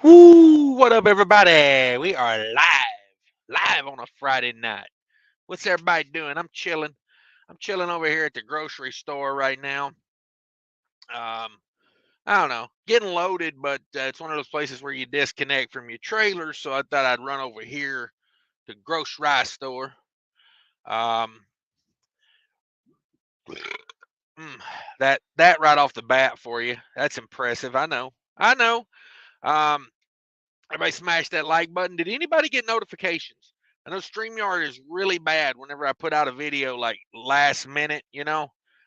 Woo! What up, everybody? We are live on a Friday night. What's everybody doing? I'm chilling. I'm chilling over here at the grocery store right now. I don't know, getting loaded, but it's one of those places where you disconnect from your trailer. So I thought I'd run over here to grocery store. Um, mm, that right off the bat for you. That's impressive. I know. I know. Um, Everybody smash that like button. Did anybody get notifications? I know StreamYard is really bad whenever I put out a video like last minute,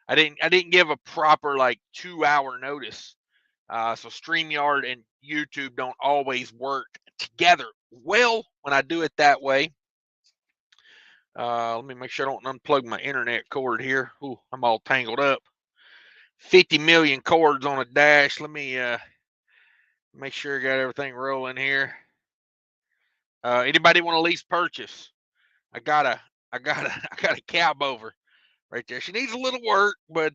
I didn't give a proper like 2 hour notice. So StreamYard and YouTube don't always work together well when I do it that way. Let me make sure I don't unplug my internet cord here. Ooh, I'm all tangled up. 50 million cords on a dash. Let me make sure I got everything rolling here. Anybody want to lease purchase? I got a I got a cab over right there. She needs a little work, but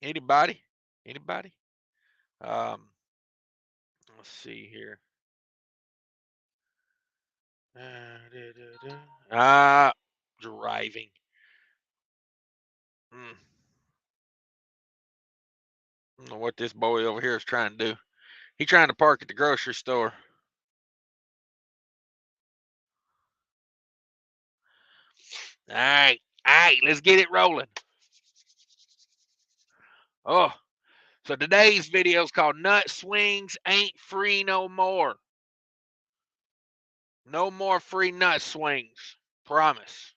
anybody? Anybody? Um let's see here. Ah, driving. Mm, I don't know what this boy over here is trying to do. He trying to park at the grocery store. All right, let's get it rolling. Oh, so today's video is called Nut Swings Ain't Free No More. No more free nut swings. Promise.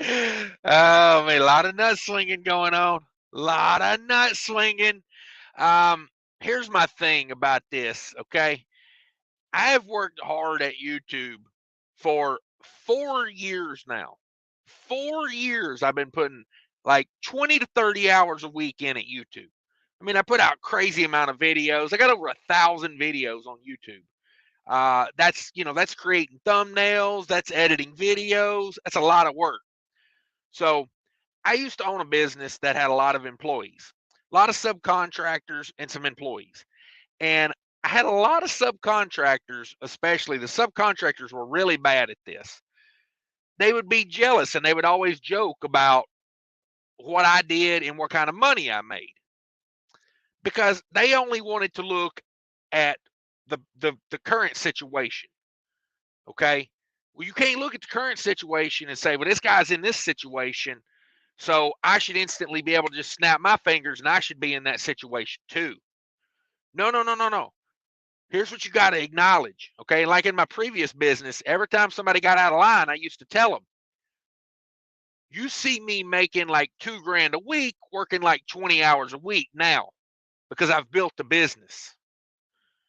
Oh man, a lot of nut slinging going on. A lot of nut slinging. Um, Here's my thing about this, okay? I have worked hard at YouTube for 4 years now. 4 years I've been putting like 20 to 30 hours a week in at YouTube. I mean, I put out crazy amount of videos. I got over 1,000 videos on YouTube. That's creating thumbnails, that's editing videos, that's a lot of work. So I used to own a business that had a lot of employees, a lot of subcontractors and some employees. And I had a lot of subcontractors, especially the subcontractors were really bad at this. They would be jealous and they would always joke about what I did and what kind of money I made because they only wanted to look at the current situation. Okay. Well, you can't look at the current situation and say, well, this guy's in this situation, so I should instantly be able to just snap my fingers and I should be in that situation too. No, no, no, no, no. Here's what you got to acknowledge. Okay. Like in my previous business, every time somebody got out of line, I used to tell them, you see me making like $2,000 a week, working like 20 hours a week now because I've built the business.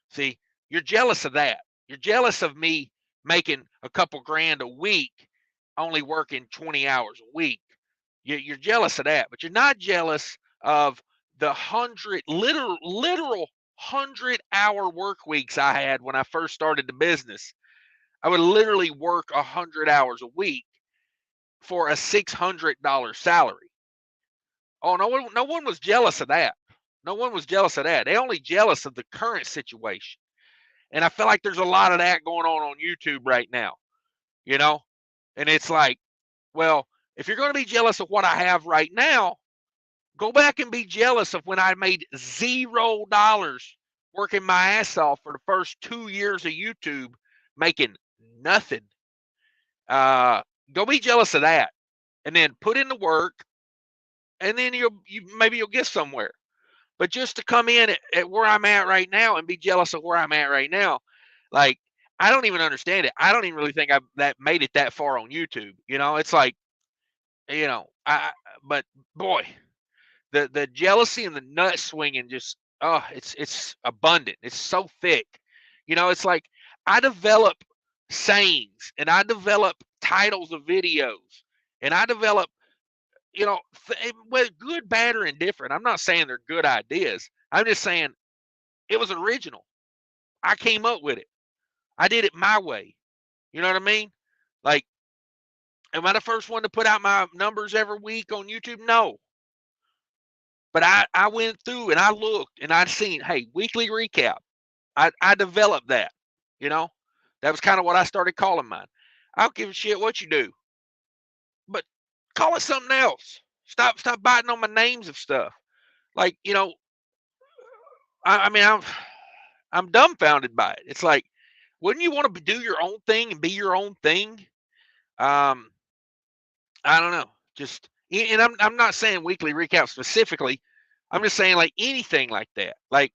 See, you're jealous of that. You're jealous of me making a couple grand a week, only working 20 hours a week. You're jealous of that, but you're not jealous of the literal 100-hour work weeks I had when I first started the business. I would literally work 100 hours a week for a $600 salary. Oh, no one was jealous of that. No one was jealous of that. They only jealous of the current situation. And I feel like there's a lot of that going on YouTube right now, you know? And it's like, well, if you're going to be jealous of what I have right now, go back and be jealous of when I made $0 working my ass off for the first 2 years of YouTube, making nothing. Go be jealous of that, and then put in the work, and then maybe you'll get somewhere. But just to come in at where I'm at right now and be jealous of where I'm at right now, like I don't even understand it. I don't even really think I that made it that far on YouTube. It's like, I but boy, the jealousy and the nut swinging just it's abundant. It's so thick. It's like I develop sayings and I develop titles of videos and I develop whether good, bad, or indifferent. I'm not saying they're good ideas. I'm just saying it was original. I came up with it. I did it my way. You know what I mean? Like, am I the first one to put out my numbers every week on YouTube? No. But I went through and I looked and I'd seen, hey, weekly recap. I developed that, you know. That was kind of what I started calling mine. I don't give a shit what you do, but call it something else. Stop biting on my names of stuff. Like, I mean, I'm dumbfounded by it. It's like, wouldn't you want to do your own thing and be your own thing? Um, I don't know. Just and I'm not saying weekly recap specifically. I'm just saying like anything like that. Like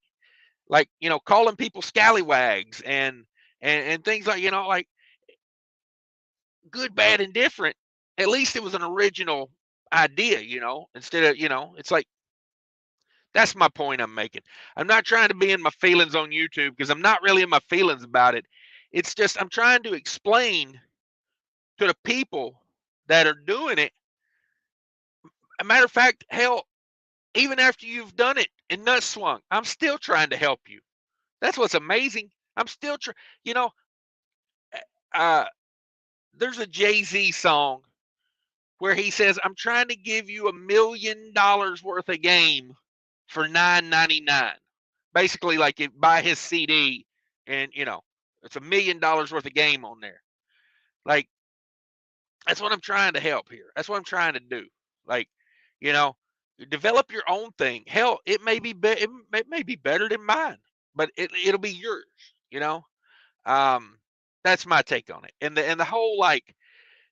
calling people scallywags and things like like good, bad, and different. At least it was an original idea, instead of it's like that's my point I'm making. I'm not trying to be in my feelings on YouTube because I'm not really in my feelings about it. It's just I'm trying to explain to the people that are doing it. A matter of fact, hell, even after you've done it and nut swung, I'm still trying to help you. That's what's amazing. I'm still trying. You know, uh, there's a Jay-Z song where he says, "I'm trying to give you $1 million worth of game for $9.99." Basically, like you buy his CD, and it's $1 million worth of game on there. Like that's what I'm trying to help here. That's what I'm trying to do. Like, you know, develop your own thing. Hell, it may be better than mine, but it'll be yours. You know, um, that's my take on it. And the whole like,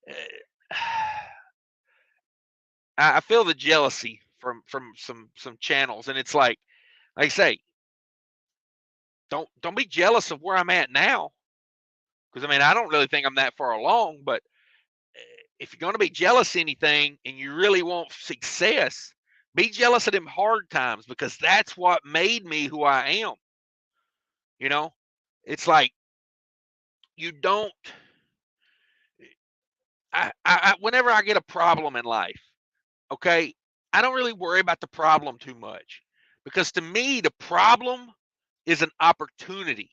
uh, I feel the jealousy from some channels, and it's like I say, don't be jealous of where I'm at now, because I mean I don't really think I'm that far along, but if you're going to be jealous of anything and you really want success, be jealous of them hard times because that's what made me who I am. You know, it's like you don't. Whenever I get a problem in life, okay, I don't really worry about the problem too much because to me the problem is an opportunity.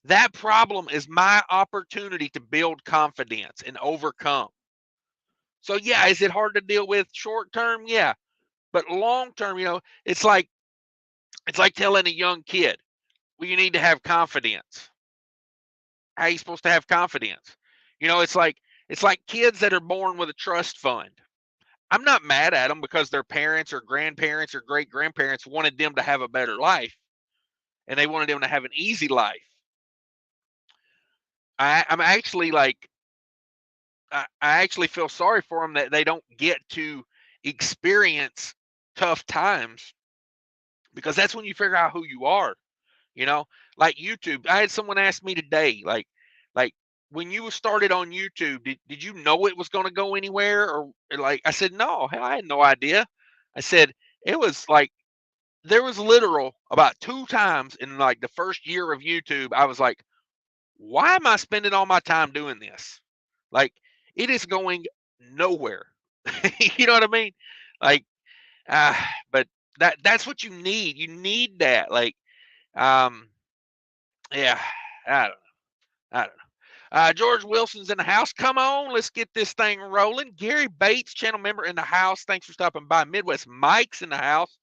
That problem is my opportunity to build confidence and overcome. So yeah, is it hard to deal with short term? Yeah, but long term, it's like telling a young kid, well, you need to have confidence. How are you supposed to have confidence? It's like kids that are born with a trust fund. I'm not mad at them because their parents or grandparents or great grandparents wanted them to have a better life and they wanted them to have an easy life. I'm actually like I actually feel sorry for them that they don't get to experience tough times because that's when you figure out who you are. You know, like YouTube. I had someone ask me today, like when you started on YouTube, did you know it was going to go anywhere? Or like I said, no, hell, I had no idea. I said it was like there was literal about 2 times in like the first year of YouTube. I was like, why am I spending all my time doing this? Like it is going nowhere. You know what I mean? Like, uh, but that's what you need. You need that. Like, um, yeah, I don't know. I don't know. George Wilson's in the house. Come on, let's get this thing rolling. Gary Bates, channel member in the house. Thanks for stopping by. Midwest Mike's in the house.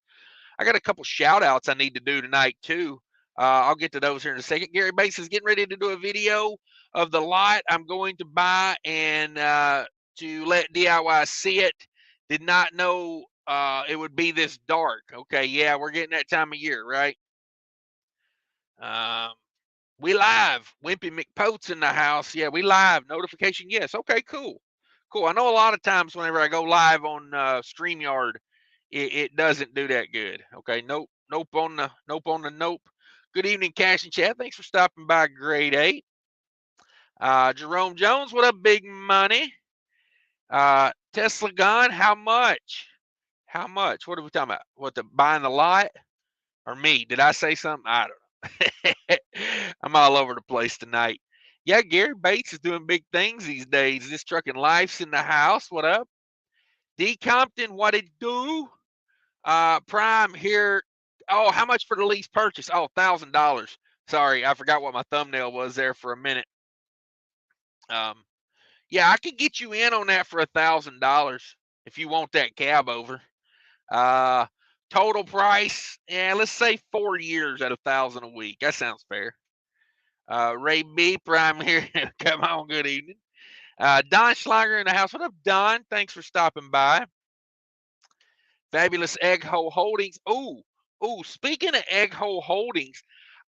I got a couple shout outs I need to do tonight, too. I'll get to those here in a second. Gary Bates is getting ready to do a video of the lot I'm going to buy and to let DIY see it. Did not know it would be this dark. Okay, yeah, we're getting that time of year, right? Um, we live. Wimpy McPote's in the house. Yeah, we live. Notification, yes. Okay, cool. Cool. I know a lot of times whenever I go live on StreamYard, it doesn't do that good. Okay, nope. Good evening, Cash and Chat. Thanks for stopping by, Grade 8. Jerome Jones, what up, big money? Tesla gone, how much? How much? What are we talking about? What, buying the lot? Or me? Did I say something? I don't know. I'm all over the place tonight. Yeah, Gary Bates is doing big things these days. This Trucking Life's in the house. What up? D Compton, what it do? Prime here. Oh, how much for the lease purchase? Oh, $1,000. Sorry, I forgot what my thumbnail was there for a minute. Yeah, I could get you in on that for $1,000 if you want that cab over. Total price, yeah, let's say 4 years at $1,000 a week. That sounds fair. Ray B, Prime here. Come on, good evening. Don Schlager in the house. What up, Don? Thanks for stopping by. Fabulous Egg Hole Holdings. Speaking of Egg Hole Holdings,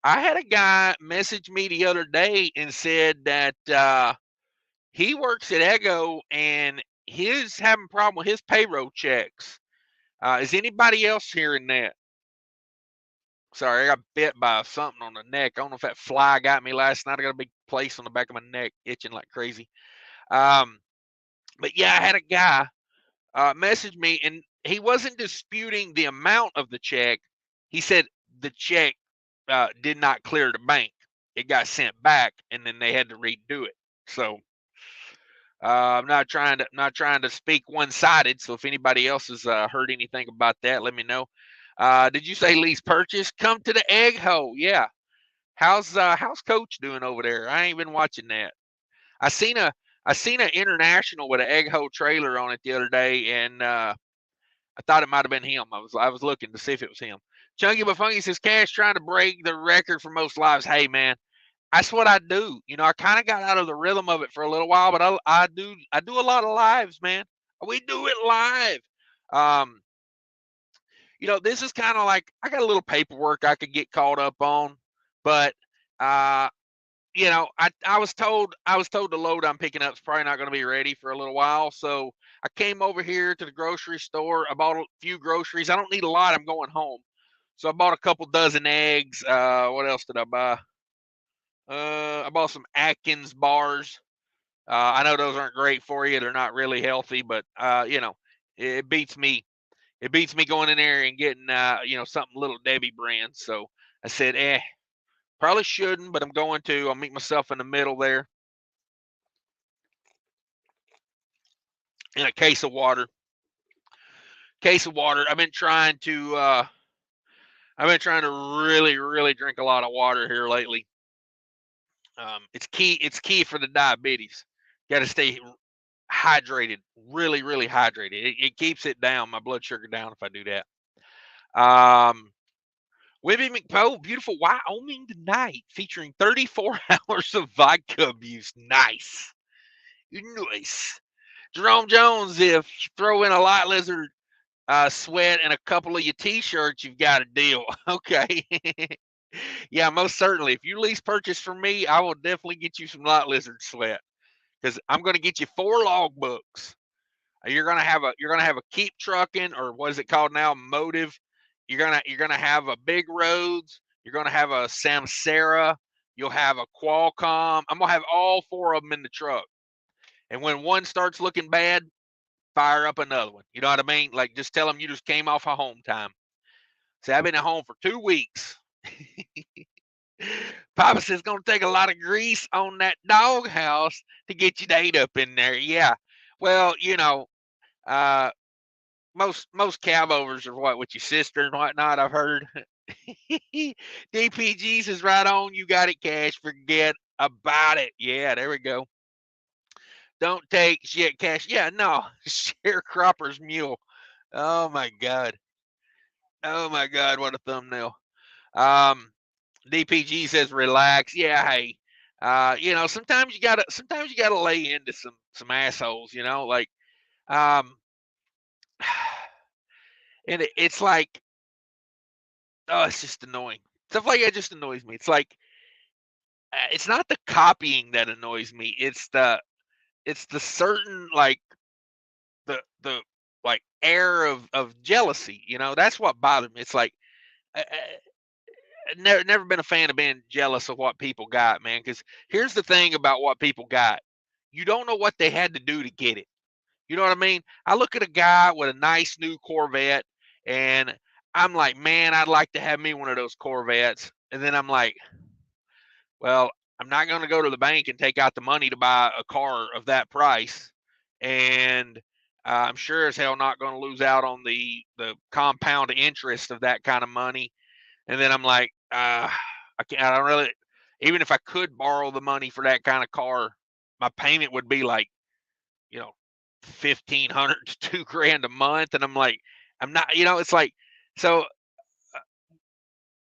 I had a guy message me the other day and said that he works at Eggo and he's having a problem with his payroll checks. Is anybody else hearing that? Sorry, I got bit by something on the neck. I don't know if that fly got me last night. I got a big place on the back of my neck itching like crazy. But yeah, I had a guy message me, and he wasn't disputing the amount of the check. He said the check did not clear the bank. It got sent back, and then they had to redo it. So I'm not trying to speak one-sided. So if anybody else has heard anything about that, let me know. Did you say lease purchase? Come to the egg hole. Yeah. How's Coach doing over there? I ain't been watching that. I seen a international with an egg hole trailer on it the other day, and I thought it might have been him. I was looking to see if it was him. Chunky but Funky says Cash trying to break the record for most lives. Hey man, that's what I do. You know, I kind of got out of the rhythm of it for a little while, but I do a lot of lives, man. We do it live. Um, this is kind of like I got a little paperwork I could get caught up on, but I was told the load I'm picking up is probably not going to be ready for a little while. So I came over here to the grocery store. I bought a few groceries. I don't need a lot. I'm going home. So I bought a couple dozen eggs. What else did I buy? I bought some Atkins bars. I know those aren't great for you. They're not really healthy, but it beats me. It beats me going in there and getting something Little Debbie brand. So I said, probably shouldn't, but I'm going to. I'll meet myself in the middle there. In a case of water. I've been trying to really, really drink a lot of water here lately. It's key for the diabetes. Got to stay hydrated, really, really hydrated. It keeps it down, my blood sugar down if I do that. Wibby McPoe, beautiful Wyoming tonight, featuring 34 hours of vodka abuse. Nice. Jerome Jones, if you throw in a light lizard sweat and a couple of your t-shirts, you've got a deal. Okay. Yeah, most certainly. If you lease purchase from me, I will definitely get you some light lizard sweat because I'm going to get you 4 log books. You're gonna have a keep trucking, or what is it called now, motive. You're gonna have a big roads. You're gonna have a Samsara. You'll have a Qualcomm. I'm gonna have all 4 of them in the truck. And when one starts looking bad, fire up another one. You know what I mean? Like just tell them you just came off of home time. Say I've been at home for 2 weeks. Papa says it's gonna take a lot of grease on that doghouse to get you to eat up in there. Yeah. Well, most cab overs are what with your sister and whatnot. I've heard. DPG says right on. You got it, Cash. Forget about it. Yeah, there we go. Don't take shit, Cash. Yeah, no. Sharecropper's mule. Oh my god. Oh my god, what a thumbnail. DPG says relax. Yeah, hey. Sometimes you gotta lay into some assholes, like and it's like, oh, it's just annoying. Stuff like that just annoys me. It's like, it's not the copying that annoys me. It's the certain like the like air of jealousy. That's what bothered me. It's like, never been a fan of being jealous of what people got, man. Because here's the thing about what people got: you don't know what they had to do to get it. You know what I mean? I look at a guy with a nice new Corvette, and I'm like, man, I'd like to have me one of those Corvettes. And then I'm like, well, I'm not going to go to the bank and take out the money to buy a car of that price, and I'm sure as hell not going to lose out on the compound interest of that kind of money. And then I'm like, I don't really. Even if I could borrow the money for that kind of car, my payment would be like, 1,500 to $2,000 a month, and I'm like, I'm not. It's like So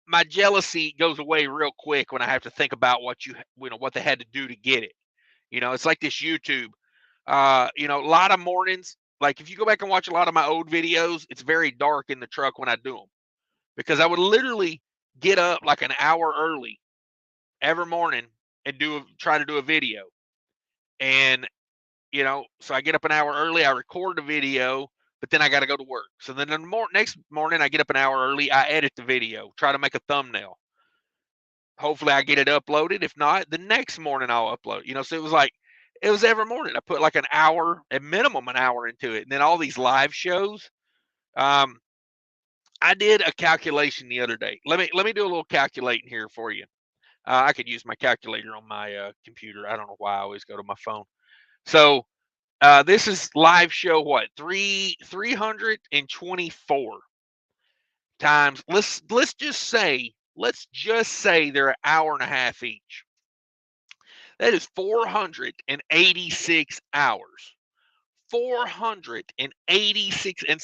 my jealousy goes away real quick when I have to think about what they had to do to get it. It's like this YouTube. A lot of mornings, like if you go back and watch a lot of my old videos, it's very dark in the truck when I do them because I would literally get up like an hour early every morning and try to do a video. And so I get up an hour early, I record the video, but then I got to go to work. So then next morning, I get up an hour early, I edit the video, try to make a thumbnail. Hopefully, I get it uploaded. If not, the next morning I'll upload. So it was every morning. I put like an hour, at minimum, an hour into it, and then all these live shows. I did a calculation the other day. Let me do a little calculating here for you. I could use my calculator on my computer. I don't know why I always go to my phone. So this is live show what 324 times. Let's just say they're an hour and a half each. That is 486 hours. 486, and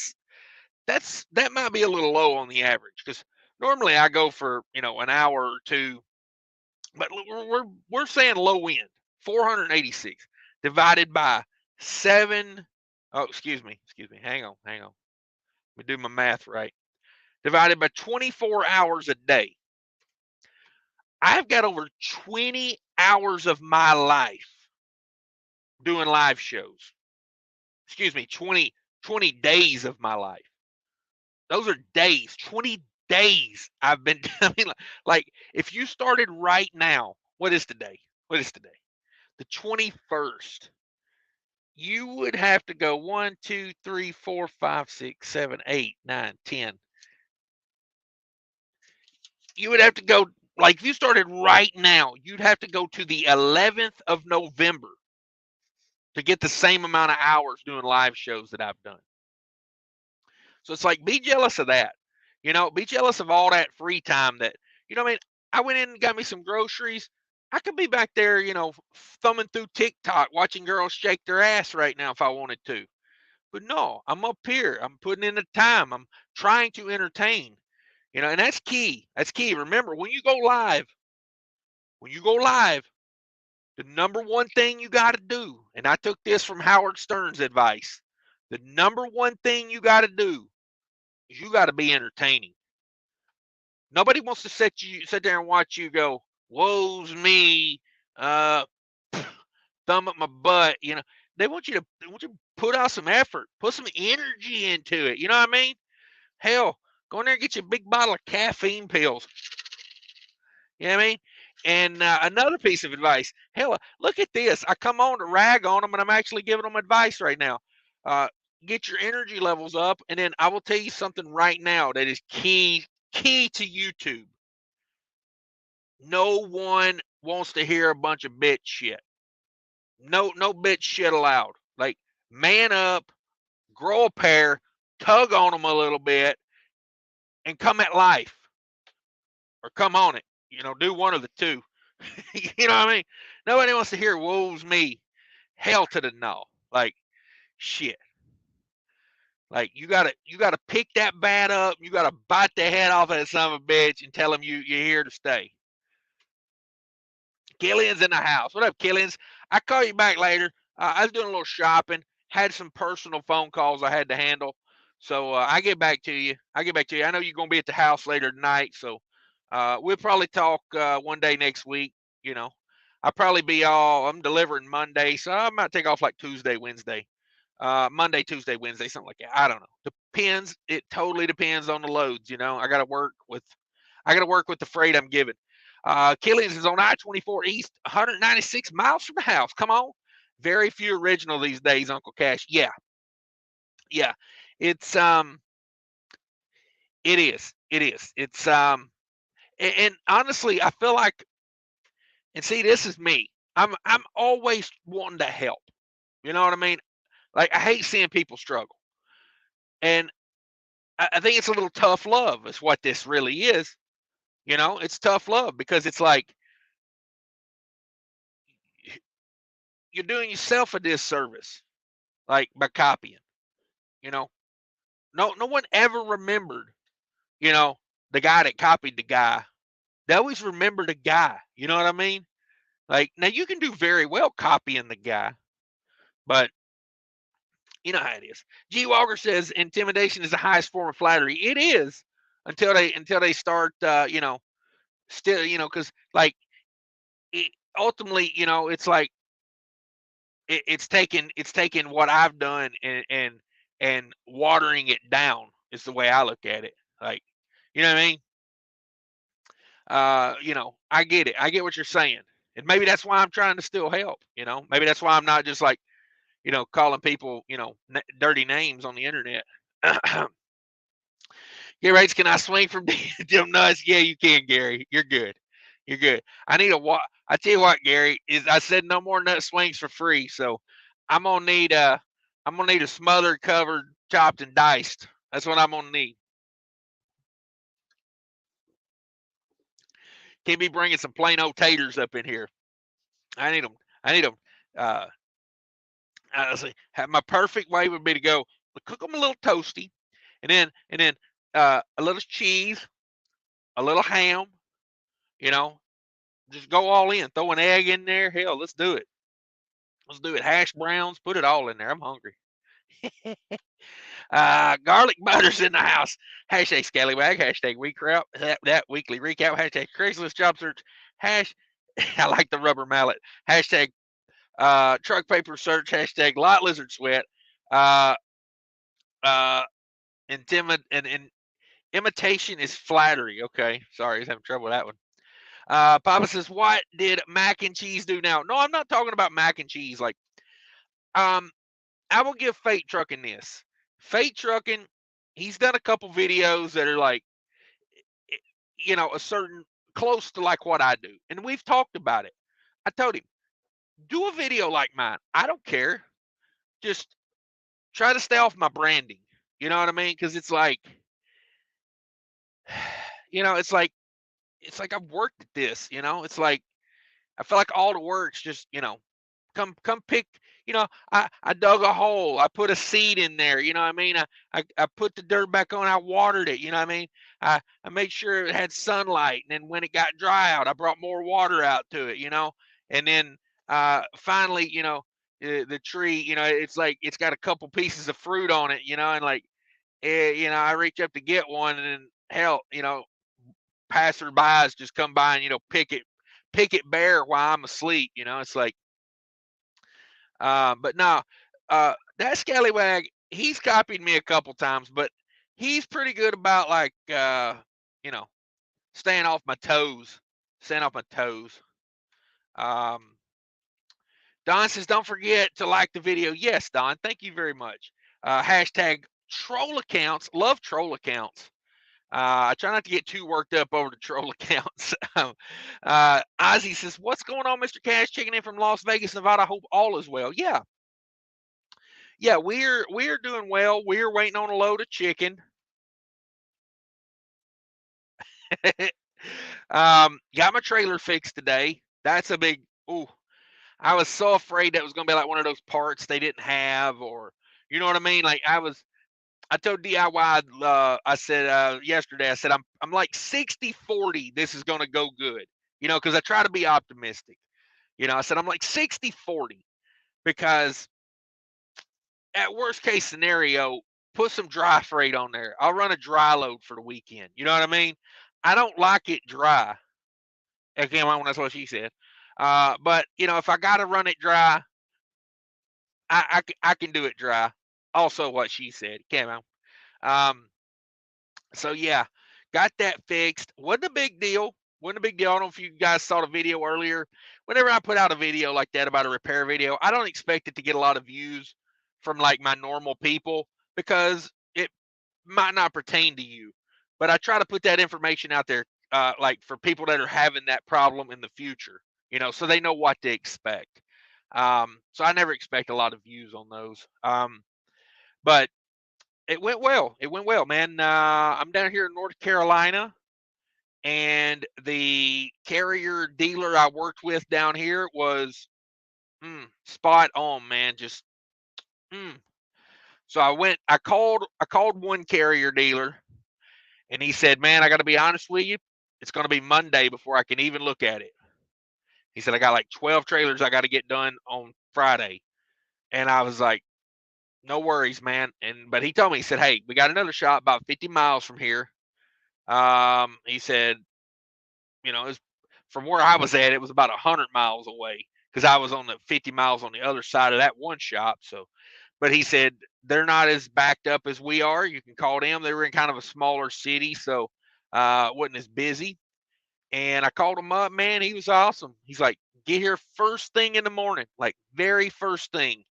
that might be a little low on the average because normally I go for an hour or two, but we're saying low end 486 divided by 7. Oh, excuse me. Hang on. Let me do my math right. Divided by 24 hours a day. I've got over 20 hours of my life doing live shows. Excuse me, 20 days of my life. Those are days, 20 days I've been, I mean, like if you started right now, what is today? The 21st. You would have to go 1, 2, 3, 4, 5, 6, 7, 8, 9, 10. You would have to go, like if you started right now, you'd have to go to the 11th of November to get the same amount of hours doing live shows that I've done. So it's like, be jealous of that. Be jealous of all that free time that, I mean, I went in and got me some groceries. I could be back there, thumbing through TikTok, watching girls shake their ass right now if I wanted to. But no, I'm up here. I'm putting in the time. I'm trying to entertain, and that's key. That's key. Remember, when you go live, the number one thing you got to do, and I took this from Howard Stern's advice, the number one thing you got to do is you got to be entertaining. Nobody wants to sit there and watch you go, woe's me, thumb up my butt. They want you to put out some effort, put some energy into it. You know what I mean? Hell, go in there and get you a big bottle of caffeine pills. You know what I mean? And another piece of advice, hell, look at this. I come on to rag on them, and I'm actually giving them advice right now. Get your energy levels up, and then I will tell you something right now that is key to YouTube. No one wants to hear a bunch of bitch shit. No bitch shit allowed. Like, man up, grow a pair, tug on them a little bit, and come at life. Or come on it. Do one of the two. You know what I mean? Nobody wants to hear woe's me. Hell to the no. Like, shit. Like, you gotta pick that bat up. You gotta bite the head off of that son of a bitch and tell them you're here to stay. Killian's in the house. What up, Killian's? I call you back later. I was doing a little shopping. Had some personal phone calls I had to handle. So I get back to you. I know you're gonna be at the house later tonight. So we'll probably talk one day next week. I'll probably be I'm delivering Monday, so I might take off like Tuesday, Wednesday. Monday, Tuesday, Wednesday, something like that. I don't know. Depends. It totally depends on the loads. I got to work with the freight I'm given. Killian's is on I-24 East, 196 miles from the house. Come on. Very few original these days, Uncle Cash. Yeah. It's it is. It's and honestly, I feel like, and see, this is me. I'm always wanting to help. You know what I mean? Like, I hate seeing people struggle. And I think it's a little tough love is what this really is. It's tough love because it's like you're doing yourself a disservice, like by copying. No one ever remembered you know, the guy that copied the guy. They always remember the guy. You know what I mean? Like, now you can do very well copying the guy, but you know how it is. G. Walker says intimidation is the highest form of flattery. It is until they start, still, because like ultimately, it's like it's taken what I've done and watering it down is the way I look at it. Like, you know what I mean? I get it. I get what you're saying. And maybe that's why I'm trying to still help, Maybe that's why I'm not just like, calling people, dirty names on the internet. Gary writes, can I swing from them nuts? Yeah, you can, Gary. You're good. You're good. I need a I tell you what, Gary, is I said no more nut swings for free. So I'm gonna need a smothered, covered, chopped, and diced. That's what I'm gonna need. Can't be bringing some plain old taters up in here. I need them. I need them. Uh, Honestly, have my perfect way would be to go cook them a little toasty, and then a little cheese, a little ham. You know, just go all in. Throw an egg in there. Hell, let's do it. Let's do it. Hash browns. Put it all in there. I'm hungry. Garlic butter's in the house. Hashtag scallywag. Hashtag recap. That weekly recap. Hashtag Craigslist job search. Hash. I like the rubber mallet. Hashtag truck paper search. Hashtag lot lizard sweat. Uh, uh, and imitation is flattery. Okay, sorry, I was having trouble with that one. Papa says, "What did mac and cheese do now?" No, I'm not talking about mac and cheese. Like, um, I will give Fate Trucking this. Fate Trucking, he's done a couple videos that are like, a certain close to like what I do, and we've talked about it. I told him, do a video like mine. I don't care. Just try to stay off my branding. You know what I mean? Because it's like, it's like I've worked at this. It's like I feel like all the work's just come pick. I dug a hole. I put a seed in there. You know what I mean? I put the dirt back on. I watered it. You know what I mean? I made sure it had sunlight. And then when it got dry out, I brought more water out to it. And then finally, the tree. It's like it's got a couple pieces of fruit on it. And like, I reach up to get one, and then hell, passerbys just come by and pick it bare while I'm asleep. It's like, but no, that scallywag, he's copied me a couple times, but he's pretty good about like, you know, staying off my toes, staying off my toes. Um, Don says, don't forget to like the video. Yes, Don, thank you very much. Hashtag troll accounts, love troll accounts. I try not to get too worked up over the troll accounts. Ozzy says, what's going on, Mr. Cash? Checking in from Las Vegas, Nevada. I hope all is well. Yeah, we're doing well. We're waiting on a load of chicken. Got my trailer fixed today. That's a big. Ooh, I was so afraid that was gonna be like one of those parts they didn't have, or you know what I mean. Like I told DIY. I said yesterday. I said I'm like 60-40. This is gonna go good. Because I try to be optimistic. I said I'm like 60-40 because at worst case scenario, put some dry freight on there. I'll run a dry load for the weekend. You know what I mean? I don't like it dry. Again, that's what she said. But if I gotta run it dry, I can do it dry. Also, what she said, came on. So yeah, got that fixed. Wasn't a big deal. Wasn't a big deal. I don't know if you guys saw the video earlier. Whenever I put out a video like that about a repair video, I don't expect it to get a lot of views from like my normal people because it might not pertain to you. But I try to put that information out there, like for people that are having that problem in the future, so they know what to expect. So I never expect a lot of views on those. But it went well. It went well, man. I'm down here in North Carolina, and the carrier dealer I worked with down here was spot on, man. Just so I called one carrier dealer, And he said, man, I got to be honest with you. It's going to be Monday before I can even look at it. He said, I got like 12 trailers I got to get done on Friday. And I was like, no worries, man. But he told me, he said, hey, we got another shop about 50 miles from here. He said, you know, from where I was at, it was about 100 miles away because I was on the 50 miles on the other side of that one shop. So, but he said, they're not as backed up as we are. You can call them. They were in kind of a smaller city, so wasn't as busy. And I called him up, man. He was awesome. He's like, get here first thing in the morning, like very first thing.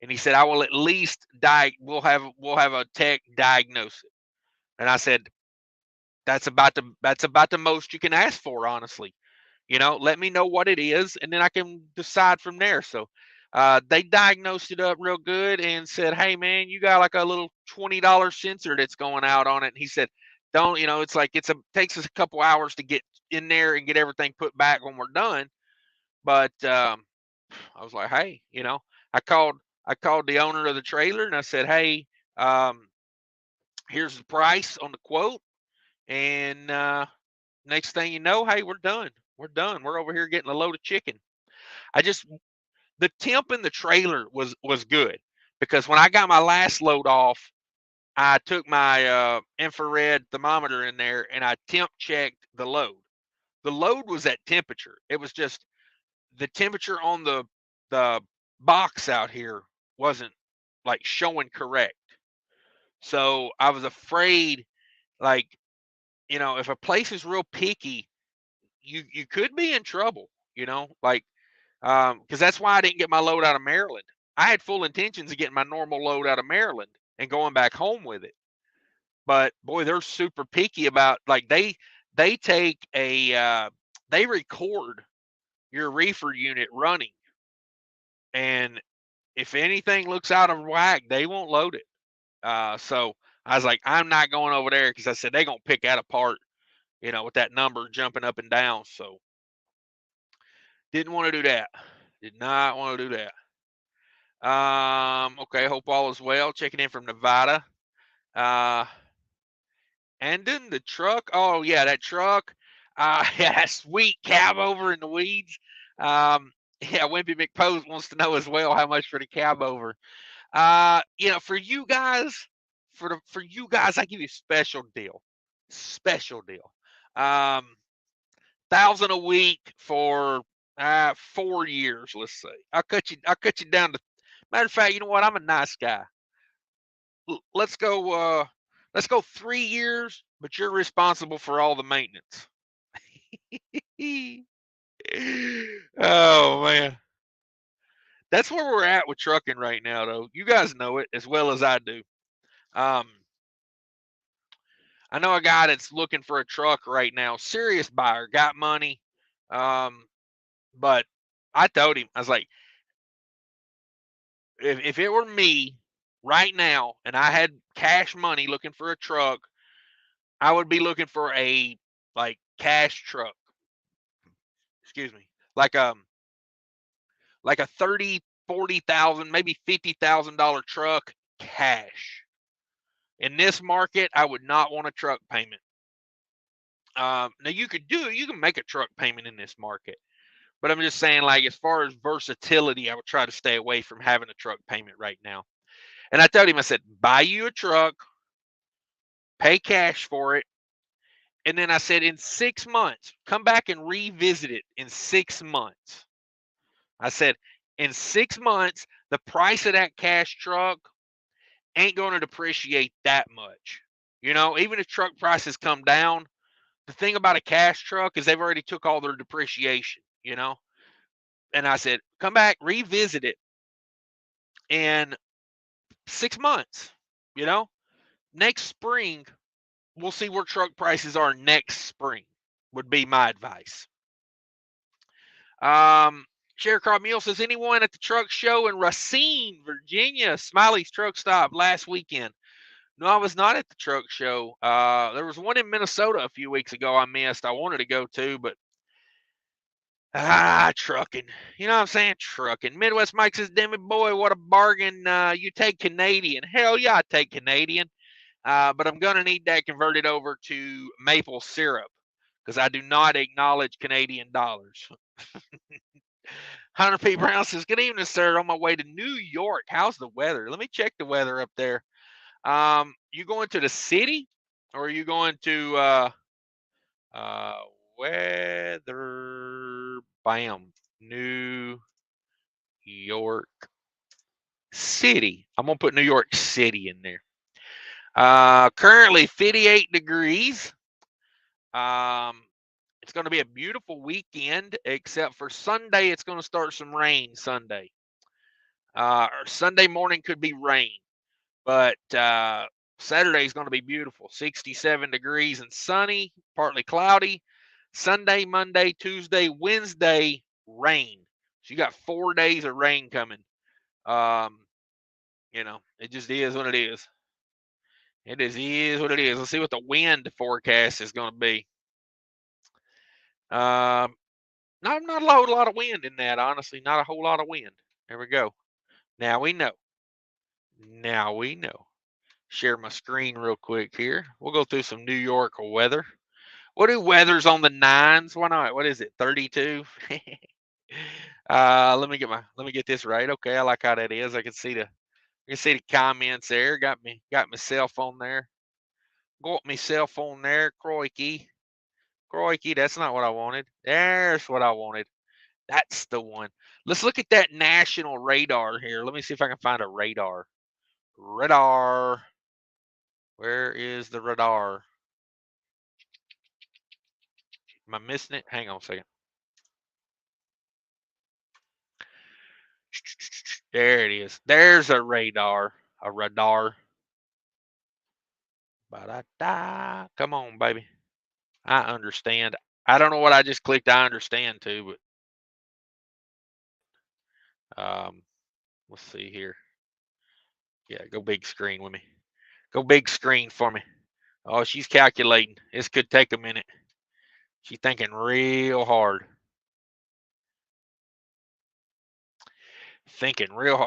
And he said, I will at least we'll have a tech diagnose it. And I said, that's about the most you can ask for, honestly. You know, let me know what it is, and then I can decide from there. So they diagnosed it up real good and said, hey, man, you got like a little $20 sensor that's going out on it. And he said, don't, you know, it's like takes us a couple hours to get in there and get everything put back when we're done. But I was like, hey, you know, I called the owner of the trailer and I said, hey, here's the price on the quote. And next thing you know, hey, we're done. We're done. We're over here getting a load of chicken. The temp in the trailer was good because when I got my last load off, I took my infrared thermometer in there and I temp checked the load. The load was at temperature. It was just the temperature on the box out here wasn't like showing correct. So I was afraid, like, you know, if a place is real picky, you could be in trouble, you know, like, because that's why I didn't get my load out of Maryland. I had full intentions of getting my normal load out of Maryland and going back home with it. But boy, they're super picky about, like, they take they record your reefer unit running, and if anything looks out of whack, they won't load it. So I was like, I'm not going over there because I said they're gonna pick that apart, you know, with that number jumping up and down. So didn't want to do that. Did not want to do that. Okay, hope all is well. Checking in from Nevada. And then the truck. Oh yeah, that truck. Yeah, that sweet cab over in the weeds. Yeah, Wimpy McPose wants to know as well how much for the cab over. You know, for you guys, for you guys, I give you a special deal. Special deal. 1,000 a week for 4 years, let's say. I'll cut you down to, matter of fact, you know what? I'm a nice guy. Let's go 3 years, but you're responsible for all the maintenance. Oh man. That's where we're at with trucking right now, though. You guys know it as well as I do. I know a guy that's looking for a truck right now, serious buyer, got money. But I told him, I was like, if it were me right now and I had cash money looking for a truck, I would be looking for a like cash truck. Excuse me. Like a 30, 40,000, maybe $50,000 truck cash. In this market, I would not want a truck payment. Now you can make a truck payment in this market, but I'm just saying, like, as far as versatility, I would try to stay away from having a truck payment right now. And I told him, I said, buy you a truck, pay cash for it. And then I said, in 6 months, come back and revisit it in 6 months. I said, in 6 months, the price of that cash truck ain't going to depreciate that much. You know, even if truck prices come down, the thing about a cash truck is they've already took all their depreciation, you know? And I said, come back, revisit it in 6 months, you know? Next spring, we'll see where truck prices are next spring, would be my advice. Sharecrop Meal says, anyone at the truck show in Racine, Virginia, Smiley's Truck Stop last weekend? No, I was not at the truck show. There was one in Minnesota a few weeks ago I missed. I wanted to go to, but trucking. You know what I'm saying? Trucking. Midwest Mike says, damn it, boy, what a bargain. You take Canadian. Hell yeah, I take Canadian. but I'm going to need that converted over to maple syrup because I do not acknowledge Canadian dollars. Hunter P. Brown says, good evening, sir. On my way to New York. How's the weather? Let me check the weather up there. You going to the city or are you going to weather? Bam. New York City. I'm going to put New York City in there. Currently 58 degrees. It's going to be a beautiful weekend, except for Sunday. It's going to start some rain Sunday. Or Sunday morning could be rain, but Saturday is going to be beautiful. 67 degrees and sunny, partly cloudy. Sunday, Monday, Tuesday, Wednesday, rain. So you got 4 days of rain coming. It just is what it is. It is what it is. Let's see what the wind forecast is going to be. Not a whole lot of wind in that, honestly. Not a whole lot of wind. There we go. Now we know. Share my screen real quick here. We'll go through some New York weather. What do weathers on the nines? Why not? What is it? 32. Let me get this right. Okay, I like how that is. I can see the comments there. Got my cell phone there. Got my cell phone there. Crikey, that's not what I wanted. There's what I wanted. That's the one. Let's look at that national radar here. Let me see if I can find a radar. Radar. Where is the radar? Am I missing it? Hang on a second. There it is. There's a radar. A radar. Ba-da-da. Come on, baby. I understand. I don't know what I just clicked. I understand too, but let's see here. Yeah, go big screen with me. Go big screen for me. Oh, she's calculating. This could take a minute. She's thinking real hard.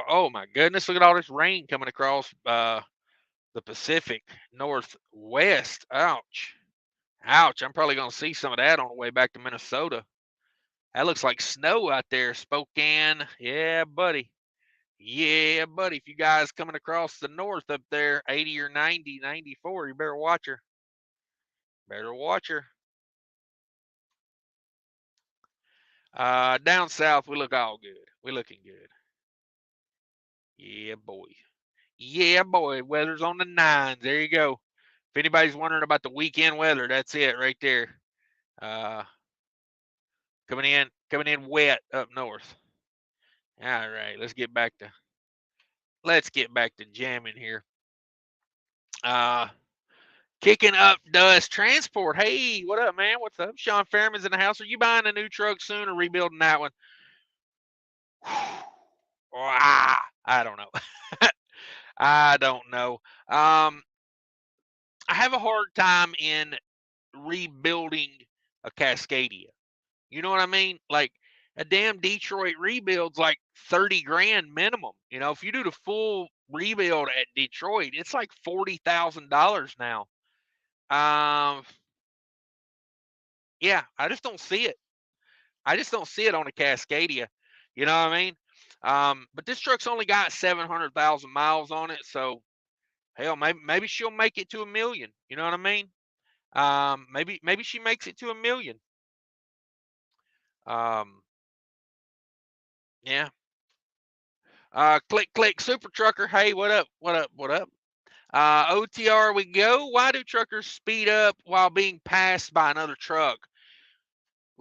Oh my goodness, look at all this rain coming across the Pacific Northwest. Ouch. I'm probably going to see some of that on the way back to Minnesota. That looks like snow out there, Spokane. Yeah, buddy. If you guys coming across the north up there, 80 or 90, 94, you better watch her. Down south, we look all good. We're looking good. Yeah, boy. Weather's on the nines. There you go. If anybody's wondering about the weekend weather, that's it right there. Coming in wet up north. All right, let's get back to jamming here. Kicking up dust transport. Hey, what up, man? What's up? Sean Fairman's in the house. Are you buying a new truck soon or rebuilding that one? I don't know. I don't know. I have a hard time in rebuilding a Cascadia. You know what I mean? Like a damn Detroit rebuild's like 30 grand minimum. You know, if you do the full rebuild at Detroit, it's like $40,000 now. Yeah, I just don't see it. I just don't see it on a Cascadia. You know what I mean? But this truck's only got 700,000 miles on it, so hell, maybe she'll make it to 1,000,000. You know what I mean? Maybe she makes it to 1,000,000. Yeah. Click super trucker. Hey, what up? OTR we go. Why do truckers speed up while being passed by another truck?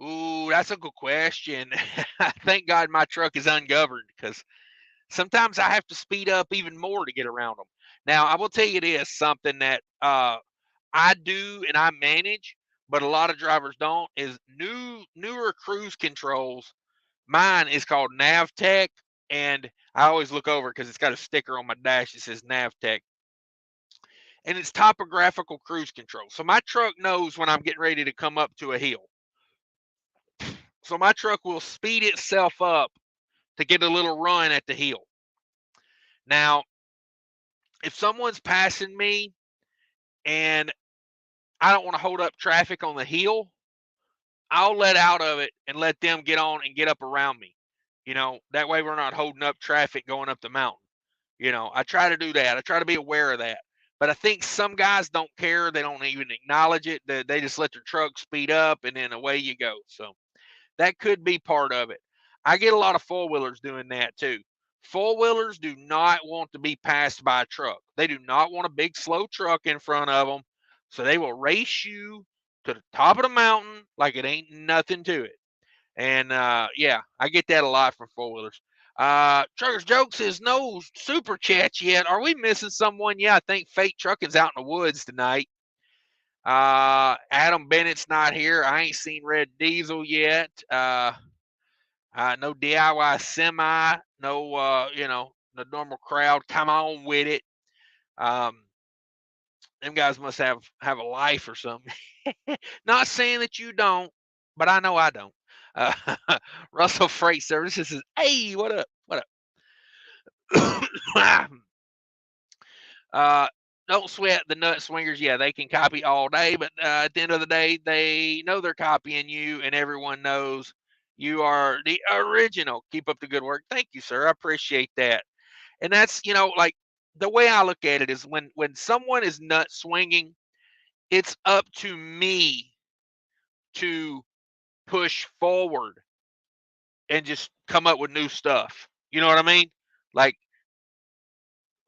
Ooh, that's a good question. Thank God my truck is ungoverned because sometimes I have to speed up even more to get around them. Now, I will tell you this, something that I do and I manage, but a lot of drivers don't, is newer cruise controls. Mine is called NavTech, and I always look over because it's got a sticker on my dash that says NavTech. And it's topographical cruise control. So my truck knows when I'm getting ready to come up to a hill. So my truck will speed itself up to get a little run at the hill. Now, if someone's passing me and I don't want to hold up traffic on the hill, I'll let out of it and let them get on and get up around me. That way we're not holding up traffic going up the mountain. I try to do that. I try to be aware of that. But I think some guys don't care. They don't even acknowledge it. They just let their truck speed up and then away you go. So that could be part of it. I get a lot of four-wheelers doing that too. Four-wheelers do not want to be passed by a truck. They do not want a big, slow truck in front of them. So they will race you to the top of the mountain like it ain't nothing to it. And yeah, I get that a lot from four-wheelers. Truckers Joke says, no super chats yet. Are we missing someone? Yeah, I think Fate Trucking's out in the woods tonight. Adam Bennett's not here. I ain't seen Red Diesel yet. No DIY semi. No, the normal crowd. Come on with it. Them guys must have a life or something. Not saying that you don't, but I know I don't. Russell Freight Services says, hey, what up? What up? Don't sweat the nut swingers. Yeah, they can copy all day, but at the end of the day, they know they're copying you, and everyone knows you are the original. Keep up the good work. Thank you, sir. I appreciate that. And that's, like the way I look at it is when someone is nut swinging, it's up to me to push forward and just come up with new stuff. You know what I mean? Like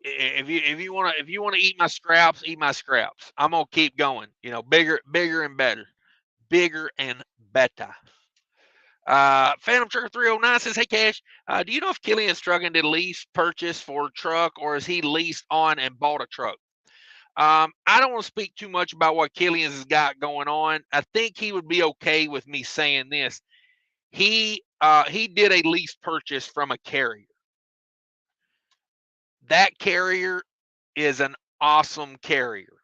if you want to eat my scraps, eat my scraps. I'm gonna keep going. Bigger and better, bigger and better. Phantom Trucker 309 says, "Hey Cash, do you know if Killian's struggling to lease purchase for a truck, or is he leased on and bought a truck?" I don't want to speak too much about what Killian's has got going on. I think he would be okay with me saying this. He did a lease purchase from a carrier. That carrier is an awesome carrier.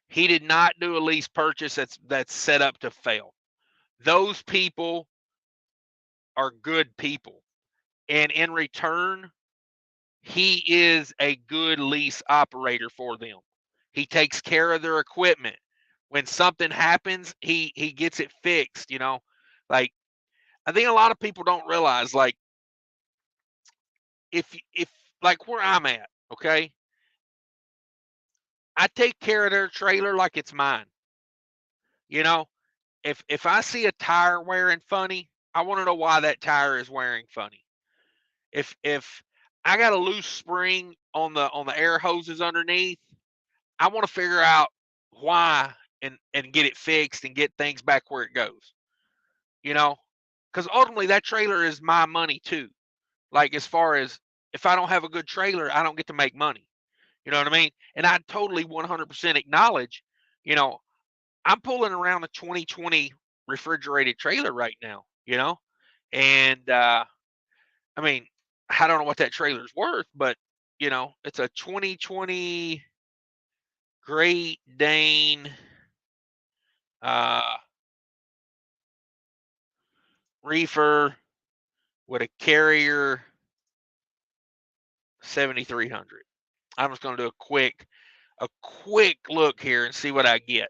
He did not do a lease purchase that's set up to fail. Those people are good people. And in return, he is a good lease operator for them. He takes care of their equipment. When something happens, he gets it fixed, Like I think a lot of people don't realize, like, if like where I'm at, okay? I take care of their trailer like it's mine. If I see a tire wearing funny, I want to know why that tire is wearing funny. If I got a loose spring on the air hoses underneath, I want to figure out why and get it fixed and get things back where it goes. Because ultimately that trailer is my money too. Like, as far as, if I don't have a good trailer, I don't get to make money. You know what I mean? And I totally 100% acknowledge, I'm pulling around a 2020 refrigerated trailer right now, and I mean, I don't know what that trailer's worth, but it's a 2020 Great Dane reefer with a carrier 7300. I'm just going to do a quick look here and see what I get.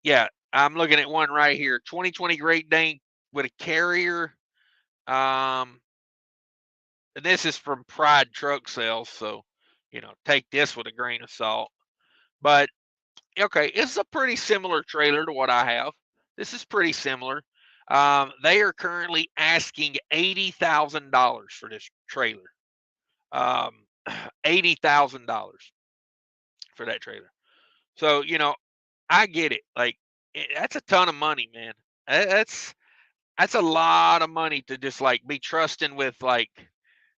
Yeah, I'm looking at one right here. 2020 Great Dane with a carrier. And this is from Pride Truck Sales, so take this with a grain of salt. But okay, it's a pretty similar trailer to what I have. This is pretty similar. They are currently asking $80,000 for this trailer. $80,000 for that trailer. So I get it. Like, that's a ton of money, man. That's a lot of money to just like be trusting with like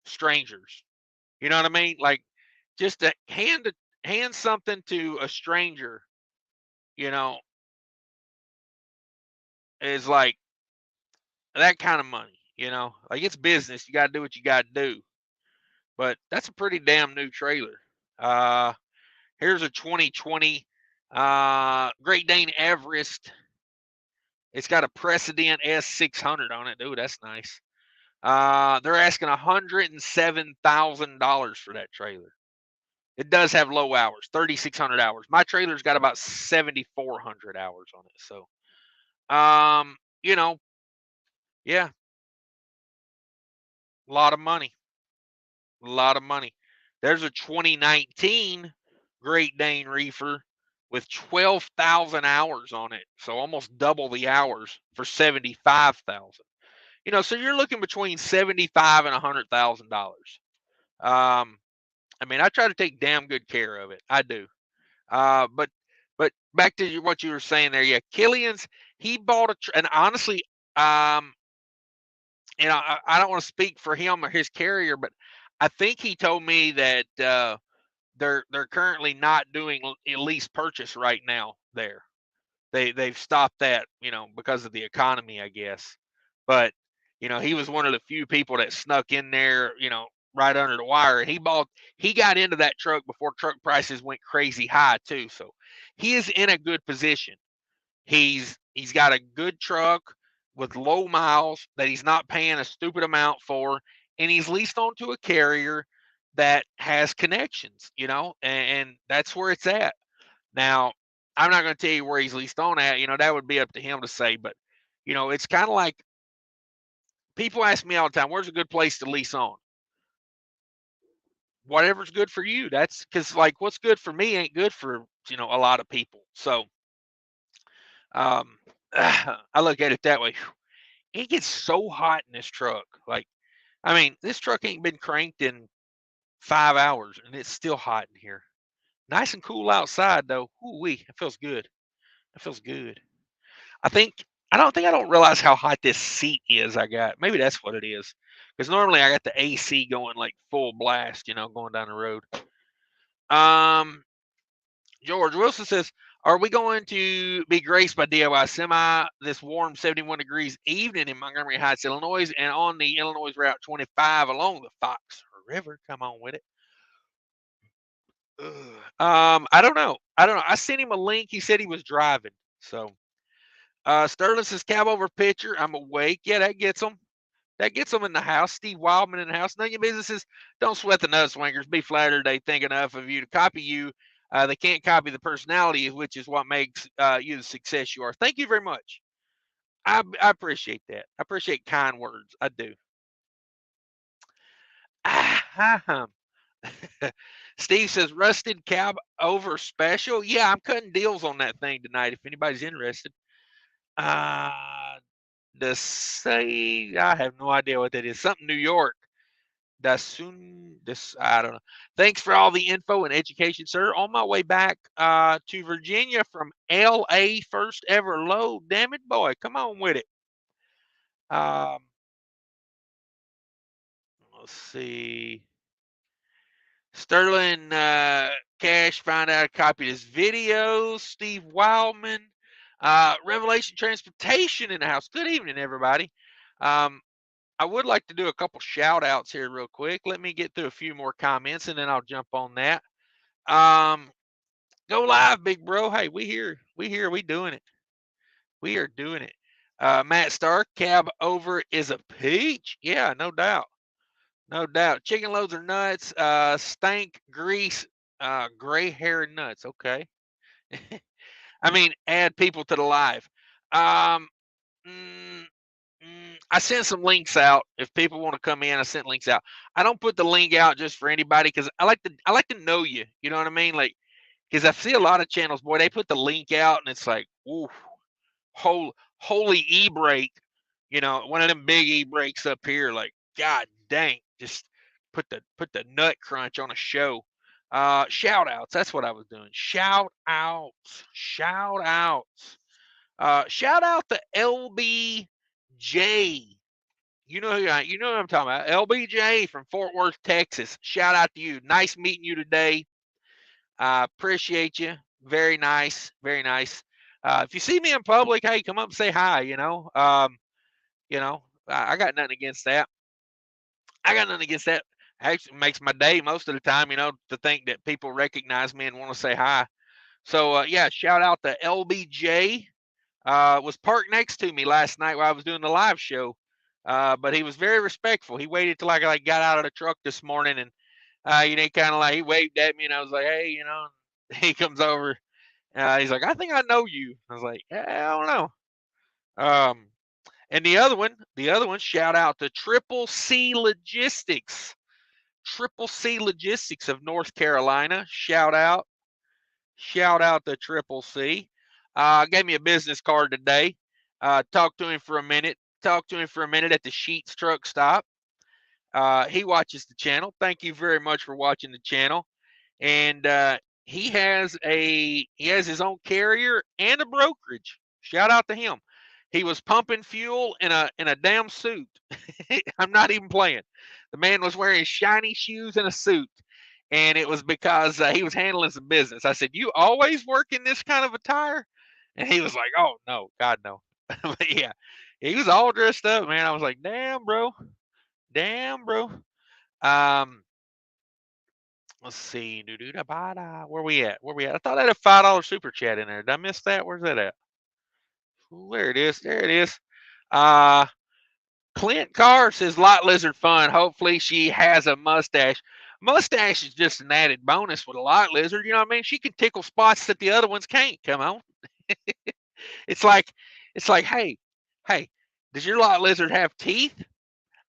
strangers. You know what I mean? Like, just to hand something to a stranger, is like that kind of money. Like, it's business. You got to do what you got to do. But that's a pretty damn new trailer. Here's a 2020 Great Dane Everest. It's got a Precedent S600 on it. Dude, that's nice. They're asking $107,000 for that trailer. It does have low hours, 3,600 hours. My trailer's got about 7,400 hours on it. So, you know, yeah, a lot of money. A lot of money. There's a 2019 Great Dane reefer with 12,000 hours on it. So almost double the hours for 75,000. So you're looking between 75 and $100,000. I mean, I try to take damn good care of it. I do. But back to what you were saying there, yeah, Killian's he bought and honestly, um, I don't want to speak for him or his carrier, but I think he told me that they're currently not doing a lease purchase right now there. They've stopped that, because of the economy, I guess. But he was one of the few people that snuck in there, right under the wire. And he got into that truck before truck prices went crazy high too. So he is in a good position. He's got a good truck with low miles that he's not paying a stupid amount for, and he's leased onto a carrier that has connections, and that's where it's at. Now, I'm not going to tell you where he's leased on at. That would be up to him to say. But, it's kind of like people ask me all the time, where's a good place to lease on? Whatever's good for you. That's because, like, what's good for me ain't good for, a lot of people. So, I look at it that way. It gets so hot in this truck. Like, I mean, this truck ain't been cranked in 5 hours and it's still hot in here. Nice and cool outside though. Ooh wee, it feels good. It feels good. I think I don't realize how hot this seat is I got. Maybe that's what it is. Because normally I got the AC going like full blast, going down the road. Um, George Wilson says, "Are we going to be graced by DIY semi this warm 71 degrees evening in Montgomery Heights, Illinois, and on the Illinois Route 25 along the Fox River? Come on with it." I don't know. I sent him a link. He said he was driving. So, Sterling says, "Cab over pitcher. I'm awake." Yeah, that gets him. That gets them in the house. Steve Wildman in the house. None of your businesses. Don't sweat the nut swingers. Be flattered they think enough of you to copy you. They can't copy the personality, which is what makes you the success you are. Thank you very much. I appreciate that. I appreciate kind words. I do. Steve says, rusted cab over special. Yeah, I'm cutting deals on that thing tonight if anybody's interested. Uh, I have no idea what that is. Something New York. I don't know. Thanks for all the info and education, sir. On my way back to Virginia from LA, first ever load. Damn it, boy. Come on with it. Um, let's see. Sterling Cash find out a copy of this video. Steve Wildman. Revelation Transportation in the house. Good evening, everybody. I would like to do a couple shout outs here real quick. Let me get through a few more comments and then I'll jump on that. Go live, big bro. Hey, we here. We doing it. We are doing it. Matt Stark, cab over is a peach. Yeah, no doubt. No doubt. Chicken loads are nuts. Stank grease, gray hair nuts. Okay. I mean, add people to the live. Um, mm, I sent some links out. If people want to come in, I sent links out. I don't put the link out just for anybody because I like to know you. You know what I mean? Like, because I see a lot of channels, boy, they put the link out and it's like, ooh, holy e-brake, one of them big e-brakes up here, like, god dang, just put the nut crunch on a show. Shout outs, that's what I was doing. Shout outs. Shout out to LBJ. You know what I'm talking about. LBJ from Fort Worth, Texas. Shout out to you. Nice meeting you today. Appreciate you. Very nice. Very nice. If you see me in public, hey, come up and say hi, I got nothing against that. Actually makes my day most of the time, to think that people recognize me and want to say hi. So, yeah, shout out to LBJ. Was parked next to me last night while I was doing the live show. But he was very respectful. He waited till I got out of the truck this morning, and he kind of he waved at me, and I was like, hey, he comes over. He's like, I think I know you. I was like, I don't know. And the other one, shout out to Triple C Logistics. Triple C Logistics of North Carolina. Shout out to Triple C. Gave me a business card today. Talked to him for a minute. At the Sheets truck stop. He watches the channel. Thank you very much for watching the channel. And he has his own carrier and a brokerage. Shout out to him. He was pumping fuel in a damn suit. I'm not even playing. The man was wearing shiny shoes and a suit, and it was because he was handling some business. I said, "You always work in this kind of attire?" And he was like, "Oh no, God no." But yeah, he was all dressed up, man. I was like, "Damn, bro, damn, bro." Let's see. Where we at? I thought I had a $5 super chat in there. Did I miss that? Where's that at? Ooh, there it is. There it is. Clint Carr says lot lizard fun. Hopefully she has a mustache. Mustache is just an added bonus with a lot lizard. You know what I mean? She can tickle spots that the other ones can't. Come on. It's like, hey, does your lot lizard have teeth?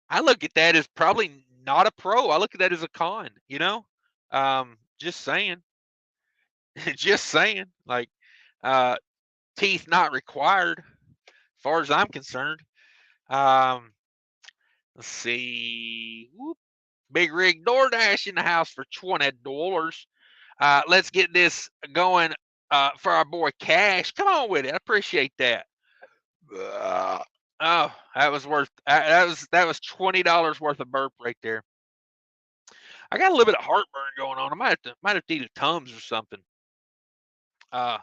I look at that as probably not a pro. I look at that as a con, just saying. Just saying. Like, teeth not required, as far as I'm concerned. Let's see. Whoop. Big Rig DoorDash in the house for $20. Let's get this going for our boy Cash. Come on with it. I appreciate that. Oh, that was worth. That was $20 worth of burp right there. I got a little bit of heartburn going on. I might have to eat a Tums or something. I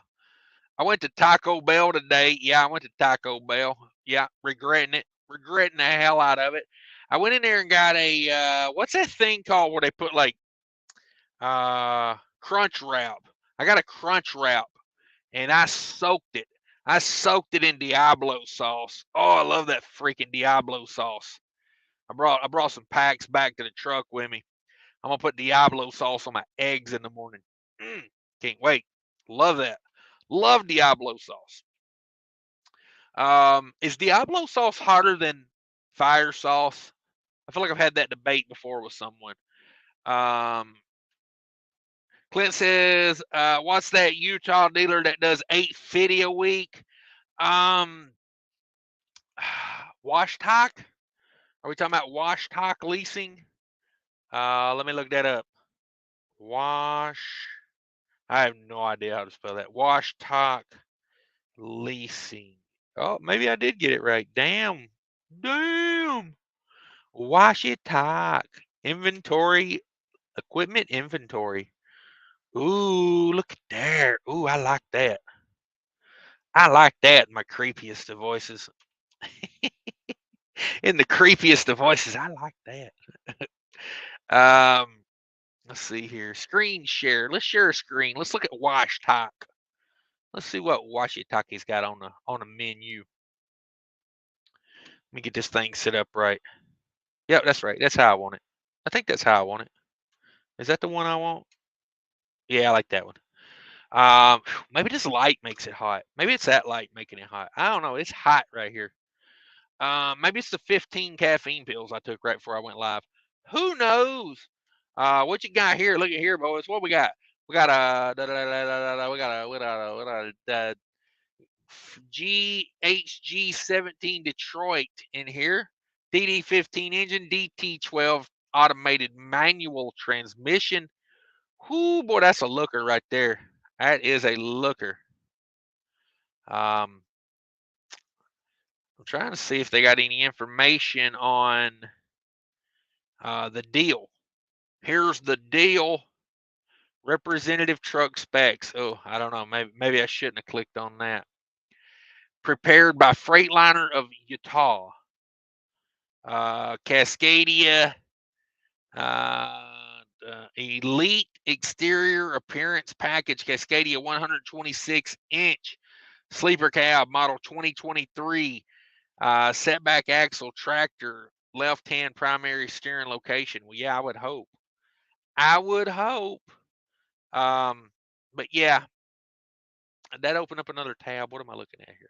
went to Taco Bell today. Yeah, I went to Taco Bell. Yeah, regretting the hell out of it. I went in there and got a what's that thing called where they put like crunch wrap. I got a crunch wrap, and I soaked it. I soaked it in Diablo sauce. Oh, I love that freaking Diablo sauce. I brought some packs back to the truck with me. I'm gonna put Diablo sauce on my eggs in the morning. Can't wait. Love that. Love Diablo sauce. Is Diablo sauce hotter than fire sauce? I feel like I've had that debate before with someone. Clint says, what's that Utah dealer that does $850 a week? Wash Talk? Are we talking about Wash Talk Leasing? Let me look that up. I have no idea how to spell that. Wash Talk Leasing. Oh, maybe I did get it right. Damn. Wash It Talk. Inventory. Equipment inventory. Ooh, look at there. Ooh, I like that. I like that in my creepiest of voices. In the creepiest of voices, I like that. Let's see here. Screen share. Let's share a screen. Let's look at Wash Talk. Let's see what Wash It Talk has got on the menu. Let me get this thing set up right. Yep, that's right. That's how I want it. I think that's how I want it. Is that the one I want? Yeah, I like that one. Maybe this light makes it hot. Maybe it's that light making it hot. I don't know. It's hot right here. Maybe it's the 15 caffeine pills I took right before I went live. Who knows? What you got here? Look at here, boys. What we got? We got a GHG17 Detroit in here. DD15 engine, DT12 automated manual transmission. Whoo, boy, that's a looker right there. That is a looker. I'm trying to see if they got any information on the deal. Here's the deal. Representative truck specs. Oh, I don't know. Maybe I shouldn't have clicked on that. Prepared by Freightliner of Utah. Cascadia. Elite exterior appearance package. Cascadia 126-inch sleeper cab model 2023. Setback axle tractor, left-hand primary steering location. Well, yeah, I would hope. I would hope. But yeah, that opened up another tab. What am I looking at here?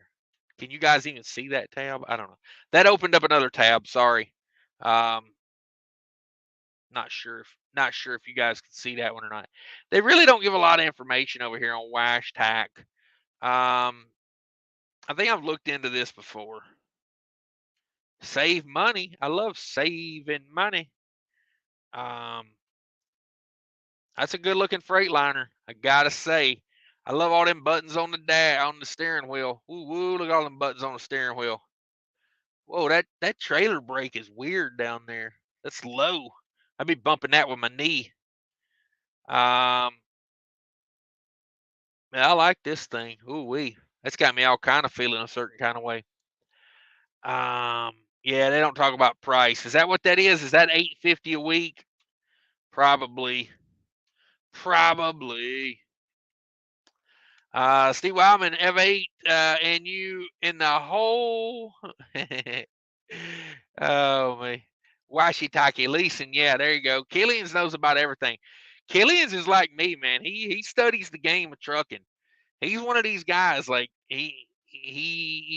Can you guys even see that tab? I don't know. That opened up another tab. Sorry. Not sure if you guys can see that one or not. They really don't give a lot of information over here on Wash Tack. I think I've looked into this before. Save money. I love saving money. That's a good looking Freightliner. I gotta say, I love all them buttons on the steering wheel. Woo woo! Look at all them buttons on the steering wheel. Whoa, that trailer brake is weird down there. That's low. I'd be bumping that with my knee. I like this thing. Ooh wee. That's got me all kind of feeling a certain kind of way. Yeah, they don't talk about price. Is that what that is? Is that $850 a week? Probably. Steve Wildman, F8, and you in the whole. Oh man, Washitake Leasing. Yeah, there you go. Killians knows about everything. Killians is like me, man. He studies the game of trucking. He's one of these guys. Like he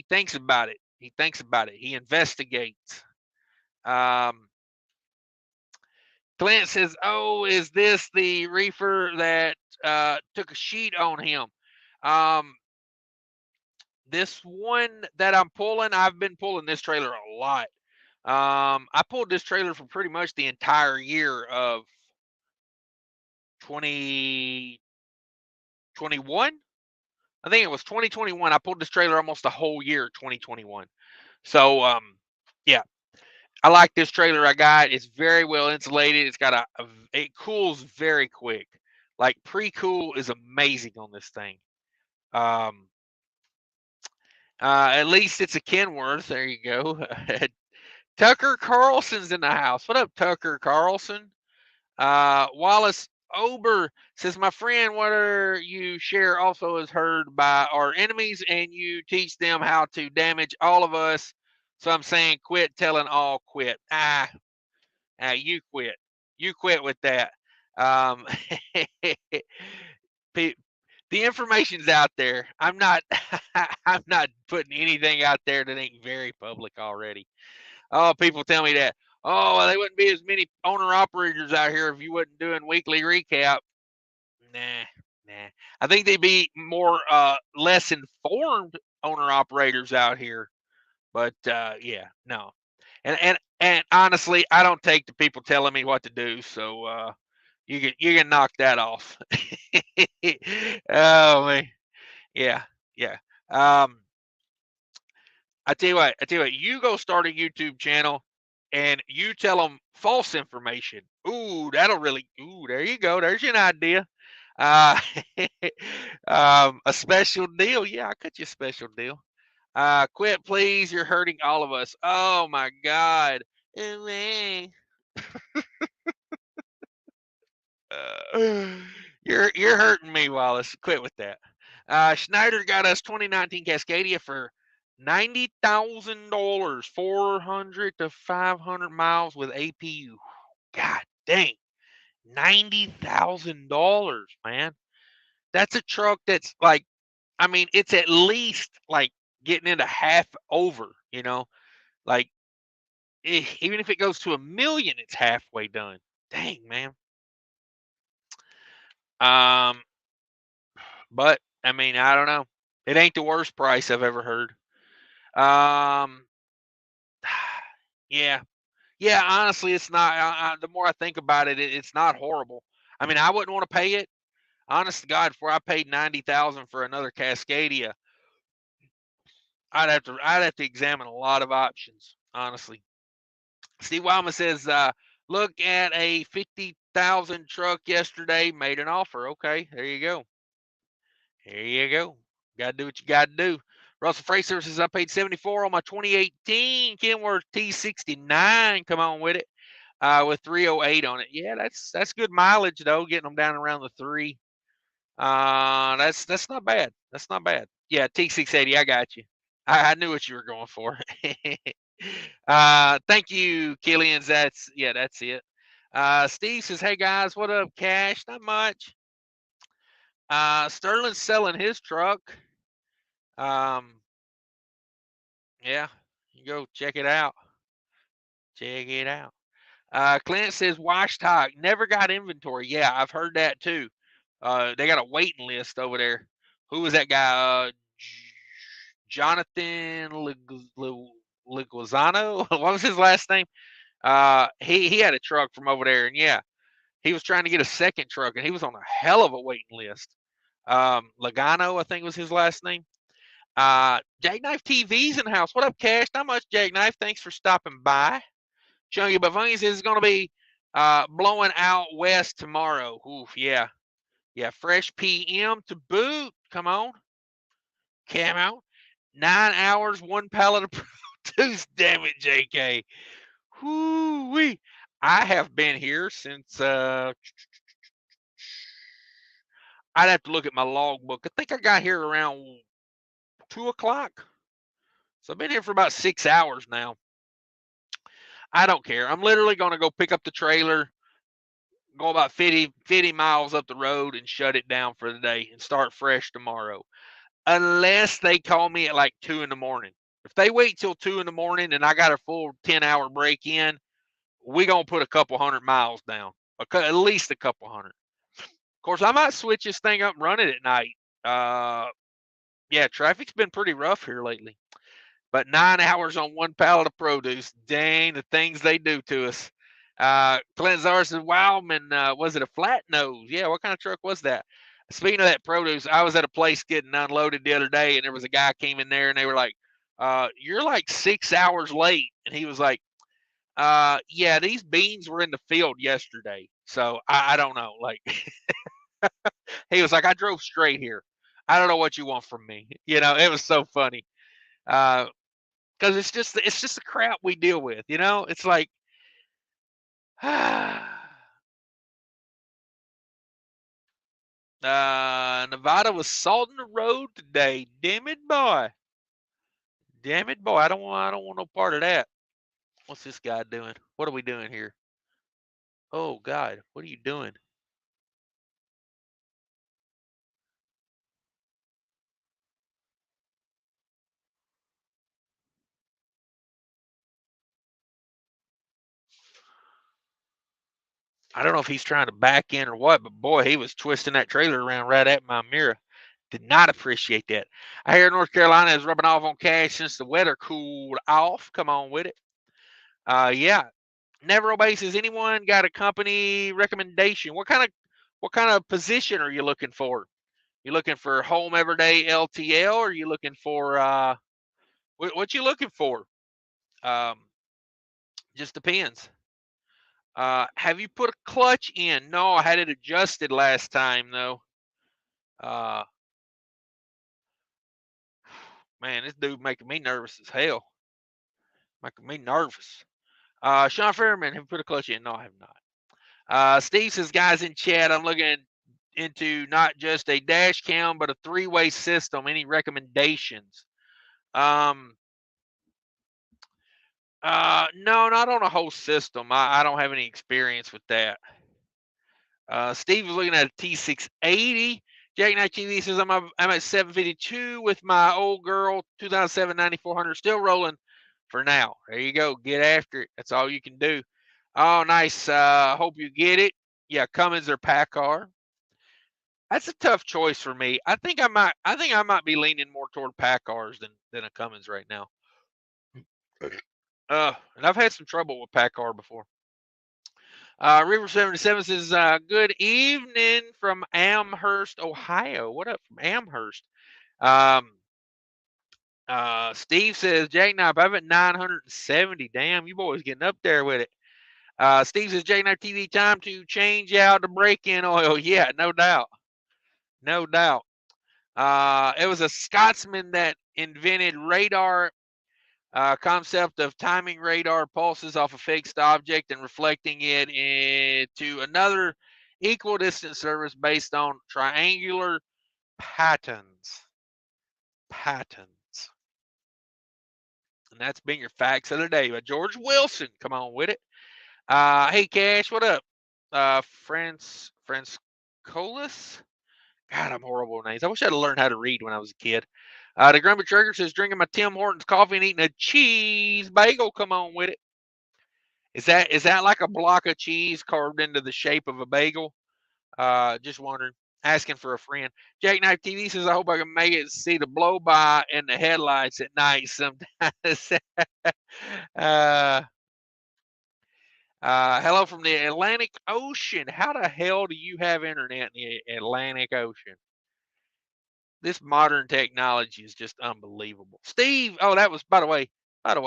thinks about it. He thinks about it. He investigates. Clint says, "Oh, is this the reefer that took a sheet on him?" This one that I'm pulling, I've been pulling this trailer a lot. I pulled this trailer for pretty much the entire year of 2021. I think it was 2021. I pulled this trailer almost the whole year 2021. So yeah, I like this trailer I got. It's very well insulated. It's got it cools very quick. Like pre-cool is amazing on this thing. At least it's a Kenworth. There you go. Tucker Carlson's in the house. What up, Tucker Carlson? Wallace Ober says, my friend, what are you share also is heard by our enemies, and you teach them how to damage all of us. So I'm saying quit telling all quit. You quit. You quit with that. The information's out there. I'm not I'm not putting anything out there that ain't very public already. Oh, people tell me that. Oh, well, there wouldn't be as many owner operators out here if you wasn't doing weekly recap. Nah. I think they'd be more less informed owner operators out here. But yeah, no. And honestly, I don't take the people telling me what to do, so you can knock that off. Oh man. Yeah. I tell you what, you go start a YouTube channel and you tell them false information. Ooh, there you go. There's an idea. Uh, a special deal. Yeah, I cut you a special deal. Quit, please. You're hurting all of us. Oh my God. You're hurting me, Wallace. Quit with that. Schneider got us 2019 Cascadia for $90,000, 400 to 500 miles with APU. God dang, $90,000, man. That's a truck that's like, I mean, it's at least like getting into half over. Like even if it goes to 1,000,000, it's halfway done. Dang, man. But I mean, I don't know. It ain't the worst price I've ever heard. Yeah, honestly, it's not. The more I think about it, it's not horrible. I mean, I wouldn't want to pay it. Honest to God, before I paid 90,000 for another Cascadia, I'd have to examine a lot of options. Honestly, Steve Wildman says, look at a 50,000 truck yesterday, made an offer. Okay, there you go. Got to do what you got to do. Russell Freight Services, I paid 74 on my 2018 Kenworth T69. Come on with it. With 308 on it. Yeah, that's good mileage though, getting them down around the 3. That's not bad. That's not bad. Yeah, T680, I got you. I knew what you were going for. Thank you, Killians. That's it. Steve says, "Hey guys, what up, Cash? Not much. Sterling's selling his truck. Um, yeah, you go check it out. Check it out." Clint says, "Wash talk never got inventory." Yeah, I've heard that too. They got a waiting list over there. Who was that guy? Jonathan Liguizano? What was his last name? He had a truck from over there, and yeah, he was trying to get a second truck, and he was on a hell of a waiting list. Logano, I think was his last name. Jackknife TV's in the house. What up, Cash? Not much, Jackknife. Thanks for stopping by. Chunky but Funky says it's going to be blowing out west tomorrow. Oof, yeah. Yeah, fresh PM to boot. Come on. Cam out. 9 hours, 1 pallet of produce. Damn it, JK. Whoo-wee. I have been here since I'd have to look at my logbook. I think I got here around 2 o'clock. So I've been here for about 6 hours now. I don't care. I'm literally going to go pick up the trailer, go about 50 miles up the road and shut it down for the day and start fresh tomorrow. Unless they call me at like 2 in the morning. If they wait till 2 in the morning and I got a full 10-hour break in, we're going to put a couple 100 miles down, at least a couple 100. Of course, I might switch this thing up and run it at night. Yeah, traffic's been pretty rough here lately. But 9 hours on 1 pallet of produce, dang, the things they do to us. Clint Czar says, Wildman, was it a flat nose? Yeah, what kind of truck was that? Speaking of that produce, I was at a place getting unloaded the other day, and there was a guy came in there, and they were like, you're like 6 hours late. And he was like, yeah, these beans were in the field yesterday. So I don't know. Like, he was like, I drove straight here. I don't know what you want from me. You know, it was so funny. Because it's just the crap we deal with. You know, it's like, Nevada was salting the road today. Damn it, boy. Damn it, boy. I don't want no part of that. What's this guy doing? What are we doing here? Oh God, what are you doing? I don't know if he's trying to back in or what, but boy, he was twisting that trailer around right at my mirror. Did not appreciate that. I hear North Carolina is rubbing off on Cash since the weather cooled off. Come on with it. Yeah. Never obeys. Anyone got a company recommendation? What kind of position are you looking for? You looking for home everyday LTL, or are you looking for what you looking for? Um, just depends. Have you put a clutch in? No, I had it adjusted last time though. Uh, man, this dude making me nervous as hell. Making me nervous. Sean Fairman, have you put a clutch in? No, I have not. Steve says, guys in chat, I'm looking into not just a dash cam, but a 3-way system. Any recommendations? No, not on a whole system. I don't have any experience with that. Steve was looking at a T680. Jack Knight TV says I'm at 752 with my old girl 2007 9400 still rolling for now. There you go. Get after it. That's all you can do. Oh, nice. Hope you get it. Yeah, Cummins or PACCAR. That's a tough choice for me. I think I might be leaning more toward PACCARs than a Cummins right now. And I've had some trouble with PACCAR before. River 77 says, good evening from Amherst, Ohio. What up from Amherst? Steve says, Jackknife, I'm at 970. Damn, you boys getting up there with it. Steve says, Jackknife TV, time to change out the break-in oil. Yeah, no doubt. No doubt. It was a Scotsman that invented radar concept of timing radar pulses off a fixed object and reflecting it into another equal distance surface based on triangular patterns. And that's been your facts of the day by George Wilson. Come on with it. Hey, Cash, what up? Francolis? God, I'm horrible with names. I wish I'd learned how to read when I was a kid. The Grumpy Trigger says, drinking my Tim Hortons coffee and eating a cheese bagel. Come on with it. Is that like a block of cheese carved into the shape of a bagel? Just wondering. Asking for a friend. Jackknife TV says, I hope I can make it to see the blow by in the headlights at night sometimes. Hello from the Atlantic Ocean. How the hell do you have internet in the Atlantic Ocean? This modern technology is just unbelievable. Steve, oh, that was, by the way, that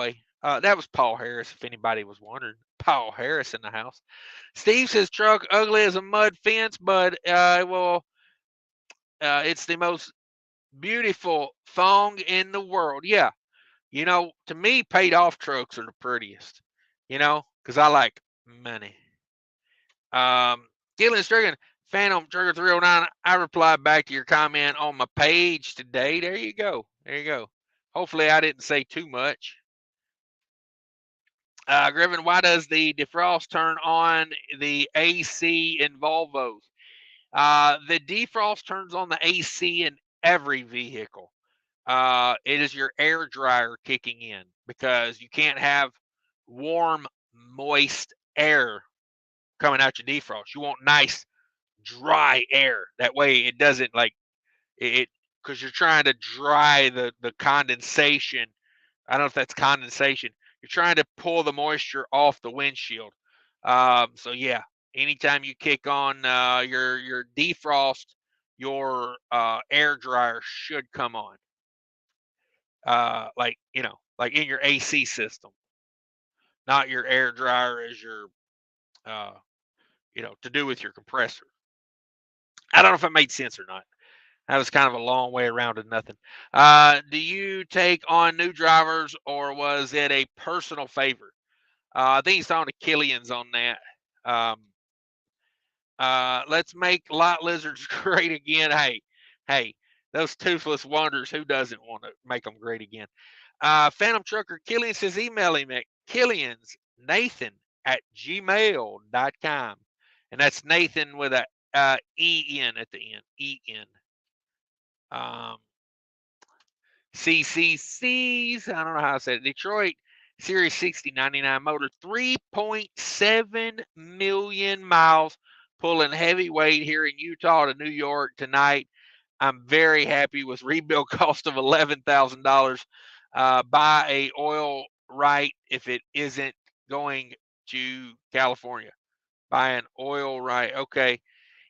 was Paul Harris, if anybody was wondering. Paul Harris in the house. Steve says, truck ugly as a mud fence, but it's the most beautiful thong in the world. Yeah. To me, paid off trucks are the prettiest, because I like money. Gillian Strigan, Phantom Trigger 309. I replied back to your comment on my page today. There you go. Hopefully, I didn't say too much. Griffin, why does the defrost turn on the AC in Volvos? The defrost turns on the AC in every vehicle. It is your air dryer kicking in because you can't have warm, moist air coming out your defrost. You want nice, dry air. That way it doesn't because you're trying to dry the condensation. I don't know if that's condensation. You're trying to pull the moisture off the windshield. So yeah, anytime you kick on your defrost, your air dryer should come on. Like in your AC system, not your air dryer as your to do with your compressor. I don't know if it made sense or not. That was kind of a long way around to nothing. Do you take on new drivers or was it a personal favor? I think he's talking to Killian's on that. Let's make lot lizards great again. Hey, those toothless wonders, who doesn't want to make them great again? Phantom Trucker Killian says, email him at killiansnathan@gmail.com. And that's Nathan with a E-N at the end. E-N. CCCs, I don't know how I said it. Detroit Series 60 99 motor, 3.7 million miles, pulling heavyweight here in Utah to New York tonight. I'm very happy with rebuild cost of $11,000. Buy a oil right if it isn't going to California. Buy an oil right. Okay.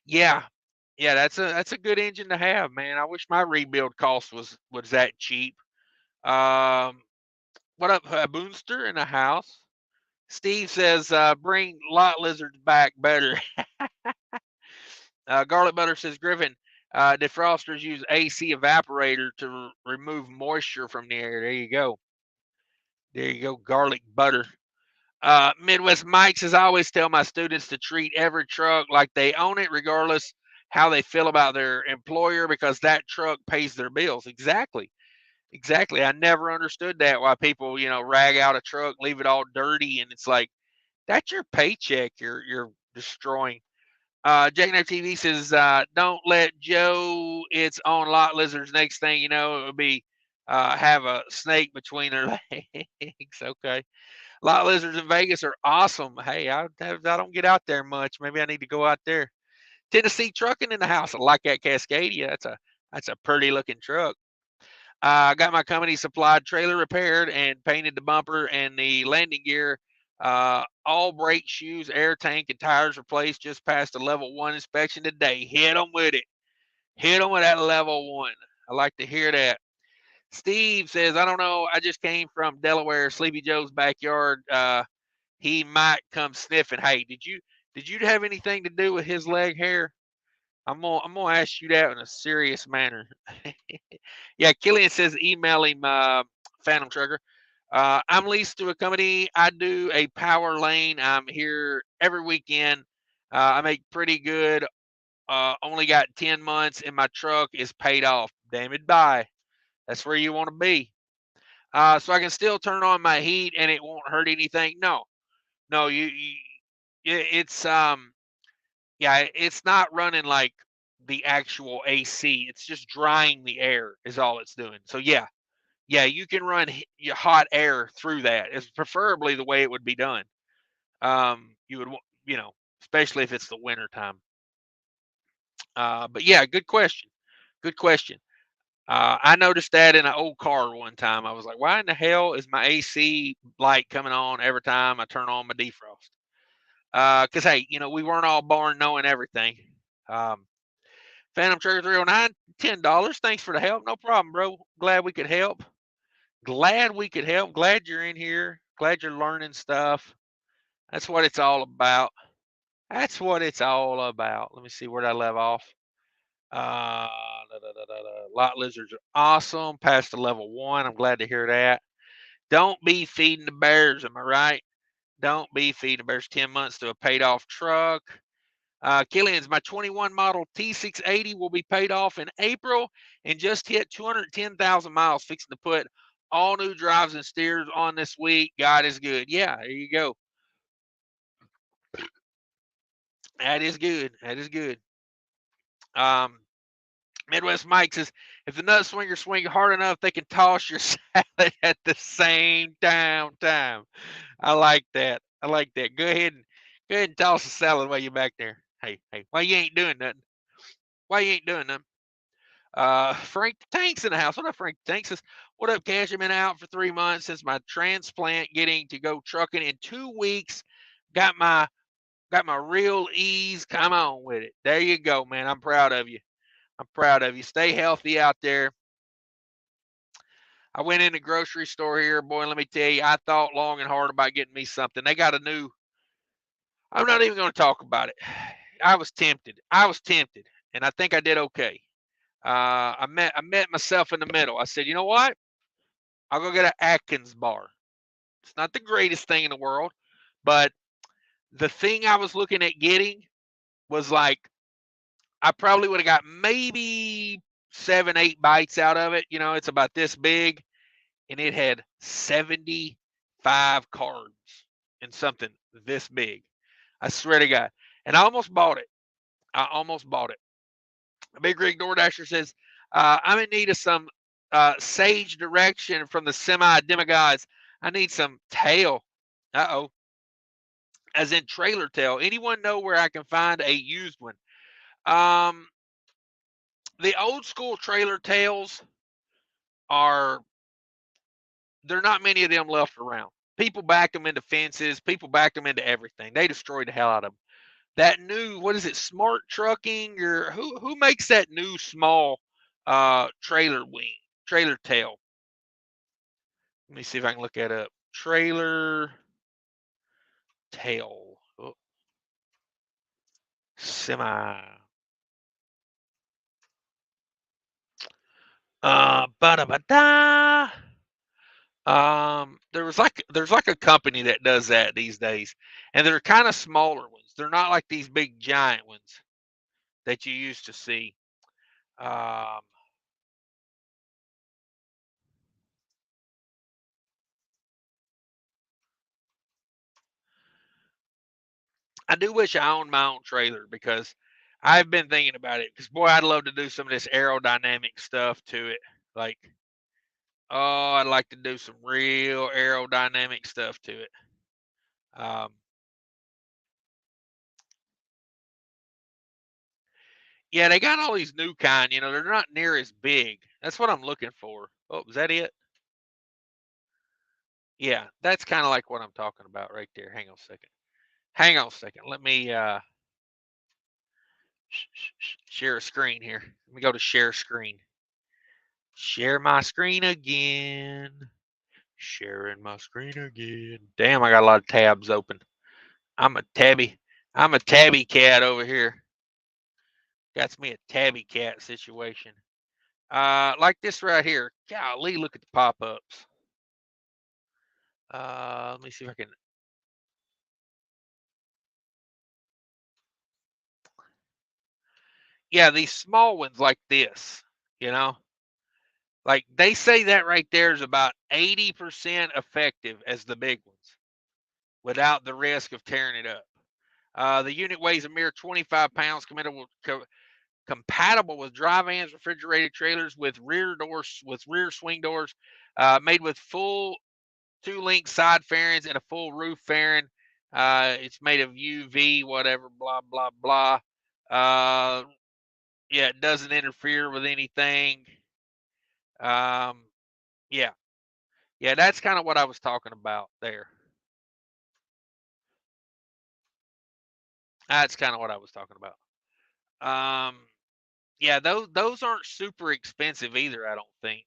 Yeah. That's a good engine to have, man. I wish my rebuild cost was that cheap. What up, Boonster in the house? Steve says, bring lot lizards back better. Garlic Butter says, Griffin, defrosters use AC evaporator to remove moisture from the air. There you go. Garlic Butter. Midwest Mike says, I always tell my students to treat every truck like they own it, regardless how they feel about their employer, because that truck pays their bills. Exactly. I never understood that, why people, rag out a truck, leave it all dirty, and it's like, that's your paycheck you're destroying. Jackknife TV says, don't let Joe its own lot lizards. Next thing you know, it will be have a snake between their legs. Okay. Lot lizards in Vegas are awesome. Hey, I don't get out there much. Maybe I need to go out there. Tennessee Trucking in the house. I like that Cascadia. That's a pretty looking truck. I got my company supplied trailer repaired and painted the bumper and the landing gear. All brake shoes, air tank, and tires replaced. Just passed a level 1 inspection today. Hit them with it. Hit them with that level 1. I like to hear that. Steve says, I don't know. I just came from Delaware, Sleepy Joe's backyard. He might come sniffing. Hey, did you have anything to do with his leg hair? I'm gonna ask you that in a serious manner. Yeah, Killian says email him, Phantom Trucker. I'm leased to a company. I do a power lane. I'm here every weekend. I make pretty good. Only got 10 months and my truck is paid off. Damn it, bye. That's where you want to be. so I can still turn on my heat and it won't hurt anything. No, no, it's yeah, it's not running like the actual AC. It's just drying the air is all it's doing. So yeah, yeah, you can run your hot air through that. It's preferably the way it would be done. You would, especially if it's the winter time. But yeah, good question. Good question. I noticed that in an old car one time. I was like, why in the hell is my AC light coming on every time I turn on my defrost? Because, hey, we weren't all born knowing everything. Um, Phantom Trigger 309, $10. Thanks for the help. No problem, bro. Glad we could help. Glad we could help. Glad you're in here. Glad you're learning stuff. That's what it's all about. That's what it's all about. Let me see where I left off. Lot lizards are awesome. Past the level 1. I'm glad to hear that. Don't be feeding the bears. Am I right? Don't be feeding the bears. 10 months to a paid off truck. Killian's my 21 model T680 will be paid off in April and just hit 210,000 miles. Fixing to put all new drives and steers on this week. God is good. Yeah, there you go. That is good. That is good. Midwest Mike says, if the nut swingers swing hard enough, they can toss your salad at the same time. I like that. I like that. Go ahead and toss the salad while you're back there. Hey, why you ain't doing nothing? Why you ain't doing nothing? Frank Tanks in the house. What up, Frank Tanks? Says, what up, Cash? I've been out for 3 months since my transplant, getting to go trucking in 2 weeks. Got my real ease. Come on with it. There you go, man. I'm proud of you. I'm proud of you. Stay healthy out there. I went in the grocery store here, boy. Let me tell you, I thought long and hard about getting me something. They got a new. I'm not even going to talk about it. I was tempted. And I think I did okay. I met myself in the middle. I said, you know what? I'll go get an Atkins bar. It's not the greatest thing in the world, but the thing I was looking at getting was like I probably would have got maybe 7, 8 bites out of it. It's about this big, and it had 75 carbs in something this big. I swear to God. And I almost bought it. Big Rig DoorDasher says, I'm in need of some sage direction from the semi-demigods. I need some tail. Uh-oh. As in trailer tail. Anyone know where I can find a used one? Um, the old school trailer tails they're not many of them left around. People back them into fences. People back them into everything. They destroyed the hell out of them. That new, what is it, Smart Trucking, or who makes that new small trailer tail? Let me see if I can look that up. Trailer tail. Oh, semi. Ba-da-ba-da. There's like a company that does that these days, and they're kind of smaller ones. They're not like these big giant ones that you used to see. Um, I do wish I owned my own trailer because I've been thinking about it. Because boy, I'd love to do some of this aerodynamic stuff to it. Like, oh, I'd like to do some real aerodynamic stuff to it. Um, yeah, they got all these new kind. They're not near as big. That's what I'm looking for. Oh, is that it? Yeah, that's kind of like what I'm talking about right there. Hang on a second. Hang on a second. Let me share a screen here. Let me go to share screen. Share my screen again. Sharing my screen again. Damn, I got a lot of tabs open. I'm a tabby. I'm a tabby cat over here. That's me a tabby cat situation. Like this right here. Golly, look at the pop-ups. Let me see if I can. Yeah, these small ones like this. You know, Like they say that right there is about 80% effective as the big ones without the risk of tearing it up. The unit weighs a mere 25 pounds, compatible with dry vans, refrigerated trailers with rear doors, with rear swing doors, made with full 2-link side fairings and a full roof fairing. It's made of UV, whatever, blah, blah, blah. Yeah, it doesn't interfere with anything. Um, yeah, yeah, that's kind of what I was talking about there. That's kind of what I was talking about. Yeah, those aren't super expensive either, I don't think.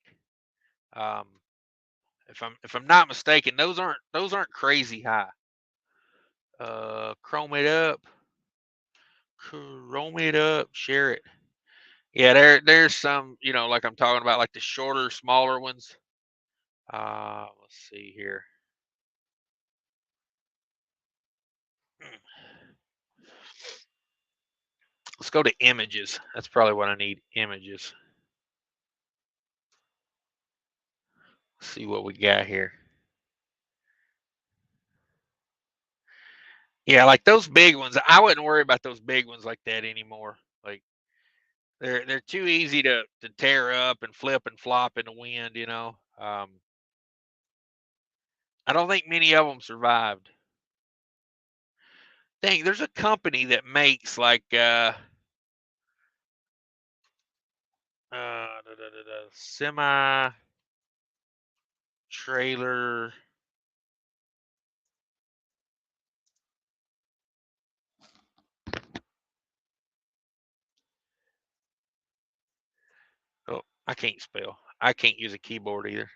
Um, if I'm not mistaken, those aren't crazy high. Chrome it up, share it. Yeah, there's some, like I'm talking about, like the shorter, smaller ones. Let's see here. Let's go to images. That's probably what I need. Images. Let's see what we got here. Yeah, like those big ones. I wouldn't worry about those big ones like that anymore. Like they're too easy to tear up and flip and flop in the wind. I don't think many of them survived. Dang, there's a company that makes like semi trailer. Oh, I can't spell. I can't use a keyboard either.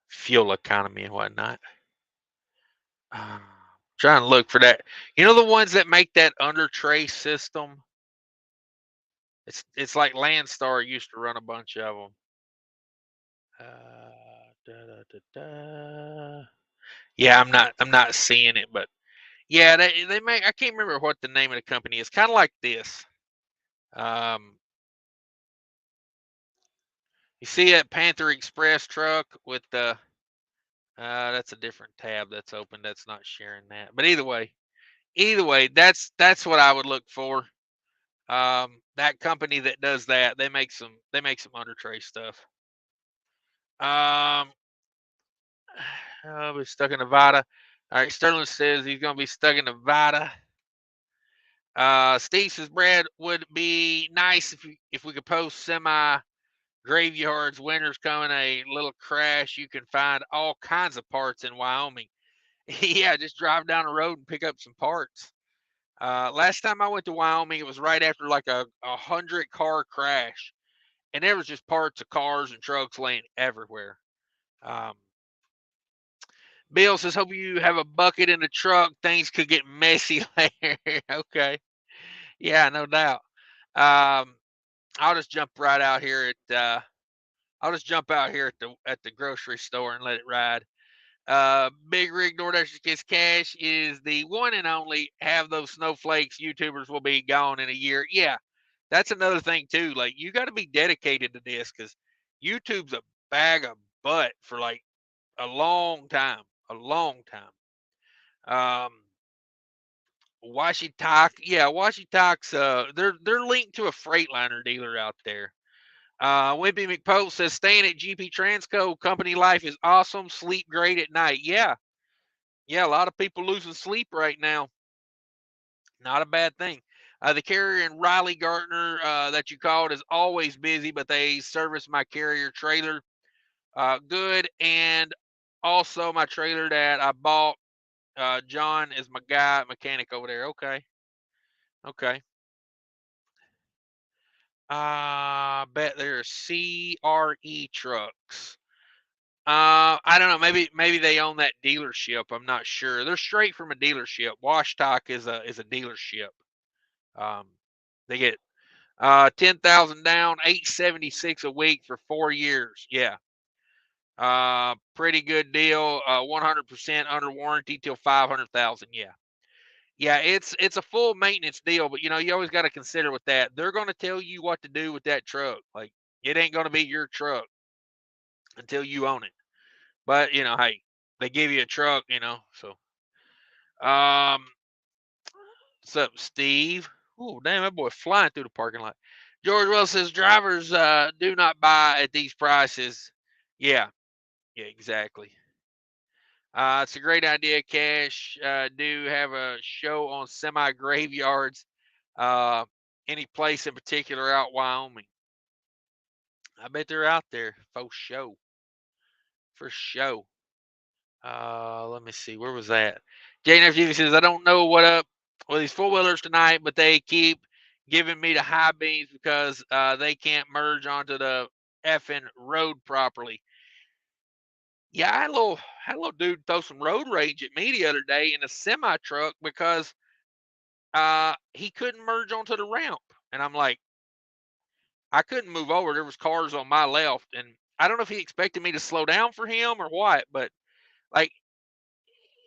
Fuel economy and whatnot. Trying to look for that. You know the ones that make that under tray system? It's like Landstar used to run a bunch of them. Da, da, da, da. Yeah, I'm not seeing it, but yeah, they make. I can't remember what the name of the company is. Kind of like this. Um, you see that Panther Express truck with the. That's a different tab that's open. That's not sharing that. But either way, that's what I would look for. That company that does that, they make some under tray stuff. I'll be stuck in Nevada. All right, Sterling says he's gonna be stuck in Nevada. Steve says Brad, would be nice if we could post semi graveyards. Winter's coming, a little crash. You can find all kinds of parts in Wyoming. Yeah, just drive down the road and pick up some parts. Last time I went to Wyoming, it was right after like a 100-car crash, and there was just parts of cars and trucks laying everywhere. Um, Bill says, "Hope you have a bucket in the truck. Things could get messy later." Okay, yeah, no doubt. Um, I'll just jump right out here at. I'll just jump out here at the grocery store and let it ride. Big Rig DoorDash Gets Cash is the one and only. Have those snowflakes. YouTubers will be gone in a year. Yeah, that's another thing too. Like you got to be dedicated to this because YouTube's a bag of butt for like a long time. A long time. Um, Washitalk, yeah, Washitalk's they're linked to a Freightliner dealer out there. Wimpy McPost says staying at GP Transco company life is awesome. Sleep great at night. Yeah, yeah, a lot of people losing sleep right now. Not a bad thing. The carrier in Riley Gardner that you called is always busy, but they service my carrier trailer. Good, and also my trailer that I bought. John is my guy mechanic over there. Okay, okay. I bet they're CRE trucks. I don't know. Maybe they own that dealership. I'm not sure. They're straight from a dealership. Washtalk is a dealership. Um, they get 10,000 down, 876 a week for 4 years. Yeah. Pretty good deal. 100% under warranty till 500,000. Yeah. Yeah, it's a full maintenance deal, but you know, you always got to consider with that. They're going to tell you what to do with that truck. Like it ain't going to be your truck until you own it. But, you know, hey, they give you a truck, you know. So, um what's up, Steve? Oh, damn, that boy flying through the parking lot. George Wells says drivers do not buy at these prices. Yeah, yeah, exactly. It's a great idea, Cash. Do have a show on semi graveyards. Uh, any place in particular out Wyoming? I bet they're out there for show. For show. Let me see. Where was that? JNFG says, I don't know what up with these four wheelers tonight, but they keep giving me the high beams because they can't merge onto the effing road properly. Yeah, I had a little dude throw some road rage at me the other day in a semi truck because he couldn't merge onto the ramp. And I'm like, I couldn't move over. There was cars on my left, and I don't know if he expected me to slow down for him or what, but like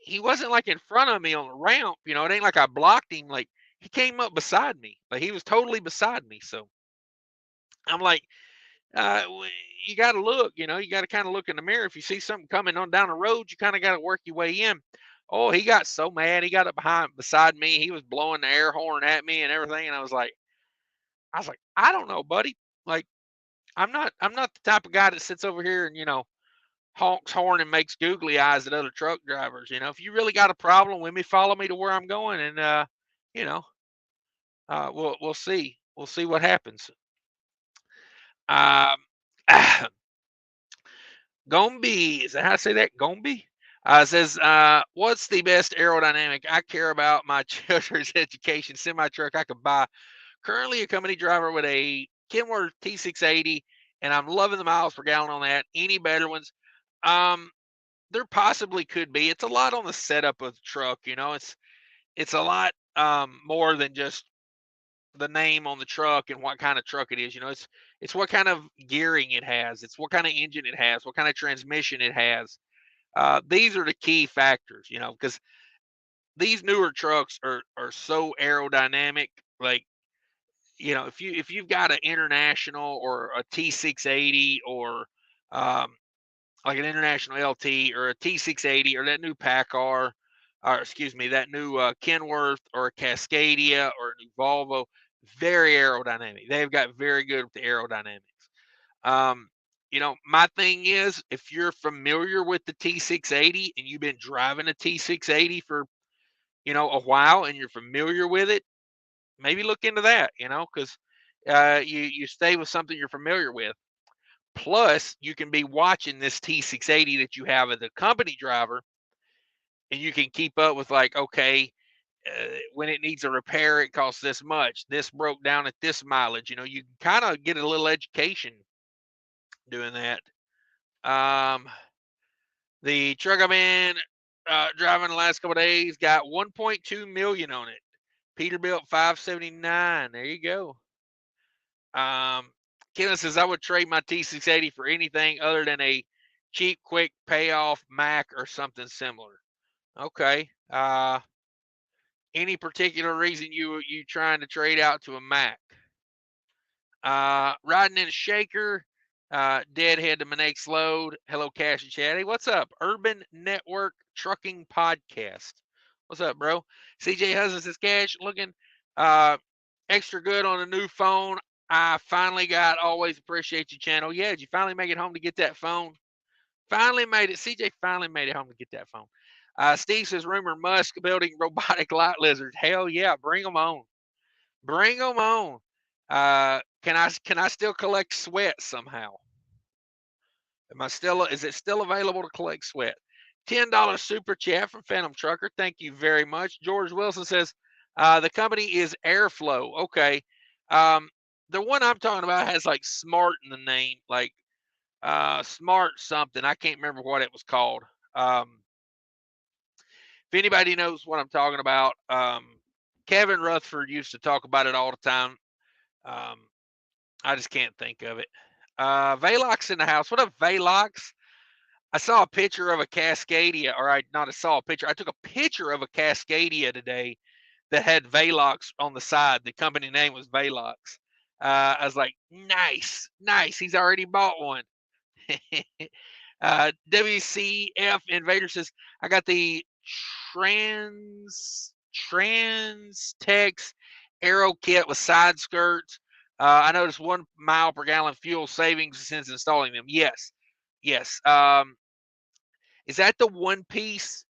he wasn't like in front of me on the ramp. You know, it ain't like I blocked him. Like he came up beside me. Like he was totally beside me. So I'm like, uh, you got to look. You know, you got to kind of look in the mirror. If you see something coming on down the road, you kind of got to work your way in. Oh, he got so mad. He got up beside me. He was blowing the air horn at me and everything. And I was like, I don't know, buddy. Like, I'm not the type of guy that sits over here and, you know, honks horn and makes googly eyes at other truck drivers. You know, if you really got a problem with me, follow me to where I'm going, and you know, we'll see. We'll see what happens. Um, Gombe, is that how I say that? Gombe says, "What's the best aerodynamic? I care about my children's education. Semi truck I could buy. Currently a company driver with a Kenworth T680, and I'm loving the miles per gallon on that. Any better ones? Um, there possibly could be. It's a lot on the setup of the truck. You know, it's a lot more than just the name on the truck and what kind of truck it is. You know, it's what kind of gearing it has. It's what kind of engine it has. What kind of transmission it has. These are the key factors. You know, because these newer trucks are so aerodynamic. Like, you know, if you've got an international or a T680 or like an international LT or a T680 or that new PACCAR, or excuse me, that new Kenworth or a Cascadia or a new Volvo, very aerodynamic. They've got very good with the aerodynamics. Um, you know, my thing is if you're familiar with the T680 and you've been driving a T680 for, you know, a while and you're familiar with it, maybe look into that, you know, because you stay with something you're familiar with. Plus, you can be watching this T680 that you have as a company driver, and you can keep up with like, okay, when it needs a repair, it costs this much. This broke down at this mileage. You know, you can kind of get a little education doing that. Um, the truck I'm in driving the last couple of days got 1.2 million on it. Peterbilt 579. There you go. Kevin says I would trade my T680 for anything other than a cheap, quick payoff Mac or something similar. Okay. Any particular reason you trying to trade out to a Mac? Riding in a shaker. Deadhead to my next load. Hello, Cash and Chatty. What's up? Urban Network Trucking Podcast. What's up, bro? CJ Husband says Cash looking extra good on a new phone. I finally got Always Appreciate You channel. Yeah, did you finally make it home to get that phone? Finally made it. CJ finally made it home to get that phone. Steve says, rumor Musk building robotic light lizards. Hell yeah, bring them on. Bring them on. Can I still collect sweat somehow? Is it still available to collect sweat? $10 super chat from Phantom Trucker. Thank you very much. George Wilson says, the company is Airflow. Okay. Um, the one I'm talking about has like smart in the name, like smart something. I can't remember what it was called. If anybody knows what I'm talking about, Kevin Rutherford used to talk about it all the time. I just can't think of it. Valox in the house. What up, Valox? I saw a picture of a Cascadia, or I not I saw a picture. I took a picture of a Cascadia today, that had Velox on the side. The company name was Velox. I was like, nice, nice. He's already bought one. WCF Invader says, I got the Transtex Aero kit with side skirts. I noticed 1 mile per gallon fuel savings since installing them. Yes, yes. Is that the one piece?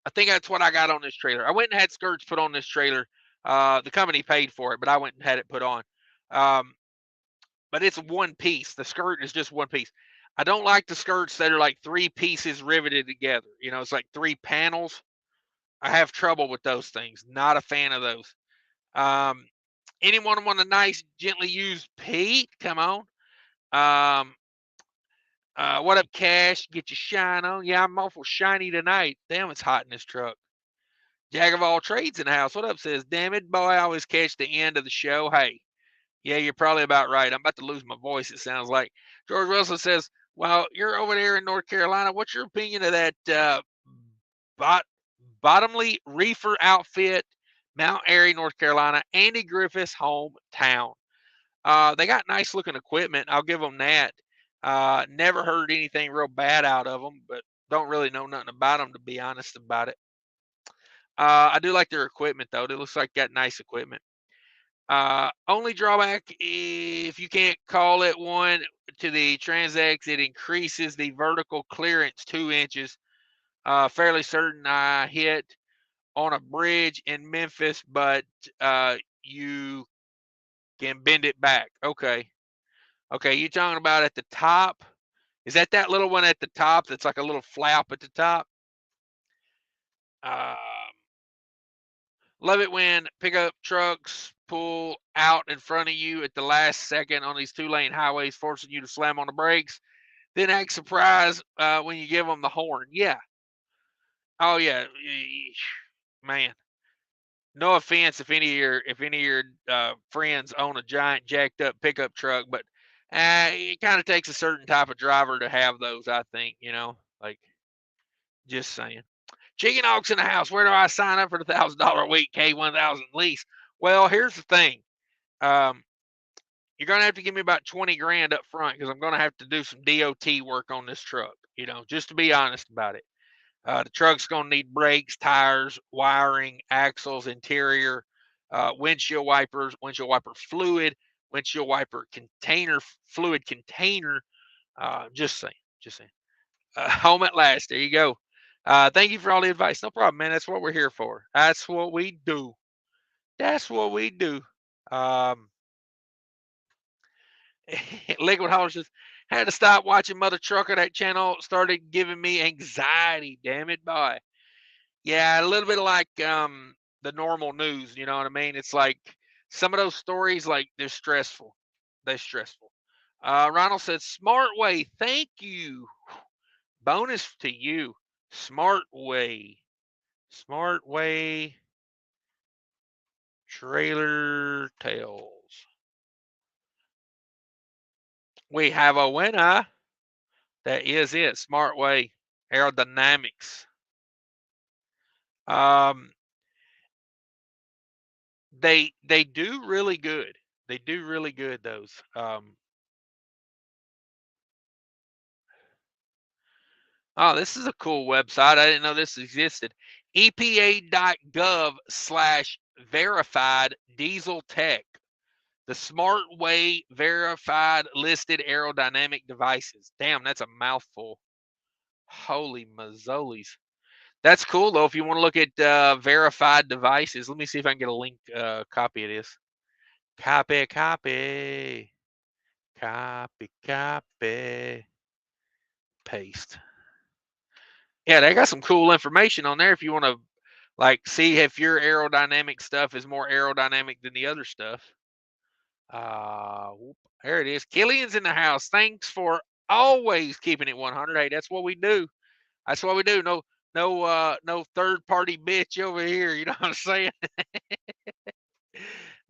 I think that's what I got on this trailer. I went and had skirts put on this trailer. The company paid for it, but I went and had it put on. But it's one piece. The skirt is just one piece. I don't like the skirts that are like 3 pieces riveted together. You know, it's like 3 panels. I have trouble with those things. Not a fan of those. Anyone want a nice, gently used Pete? Come on. What up, Cash? Get your shine on. Yeah, I'm awful shiny tonight. Damn, it's hot in this truck. Jack of all trades in the house. What up? Says, damn it, boy, I always catch the end of the show. Hey, yeah, you're probably about right. I'm about to lose my voice, it sounds like. George Wilson says, well, you're over there in North Carolina. What's your opinion of that bottomly reefer outfit, Mount Airy, North Carolina, Andy Griffith's hometown? They got nice looking equipment. I'll give them that. Never heard anything real bad out of them, but don't really know nothing about them, to be honest about it. I do like their equipment, though. It looks like got nice equipment. Only drawback, if you can't call it one, to the Transex, it increases the vertical clearance 2 inches. Fairly certain I hit on a bridge in Memphis, but you can bend it back. Okay. Okay, you talking about at the top? Is that little one at the top that's like a little flap at the top? Um, Love it when pickup trucks pull out in front of you at the last second on these 2-lane highways, forcing you to slam on the brakes. Then act surprised when you give them the horn. Yeah. Oh yeah, man. No offense if any of your friends own a giant jacked up pickup truck, but it kind of takes a certain type of driver to have those. I think, like, just saying. Chicken Hawks in the house. Where do I sign up for the $1,000 a week K1000 lease? Well, here's the thing. You're gonna have to give me about 20 grand up front because I'm gonna have to do some DOT work on this truck. Just to be honest about it. The truck's gonna need brakes, tires, wiring, axles, interior, windshield wipers, windshield wiper fluid, windshield wiper container, fluid container. Just saying. Just saying. Home at last. There you go. Thank you for all the advice. No problem, man. That's what we're here for. That's what we do. That's what we do. Um, Liquid Holler says, had to stop watching Mother Trucker. That channel started giving me anxiety. Damn it, boy. Yeah, a little bit like the normal news. You know what I mean? It's like some of those stories, like they're stressful. They're stressful. Ronald said, "Smart way. Thank you. Bonus to you. Smart way. Smart way. Trailer Tales. We have a winner. That is it. Smart way. Aerodynamics. Um, they do really good. They do really good. Those. Oh, this is a cool website. I didn't know this existed. EPA.gov/verified diesel tech. The smart way verified listed aerodynamic devices. Damn, that's a mouthful. Holy mazzolis. That's cool though. If you want to look at verified devices, let me see if I can get a link copy of this. Copy, copy, copy, copy, paste. Yeah, they got some cool information on there if you want to like see if your aerodynamic stuff is more aerodynamic than the other stuff. There it is. Killian's in the house. Thanks for always keeping it 100. Hey, that's what we do. That's what we do. No third party bitch over here. You know what I'm saying?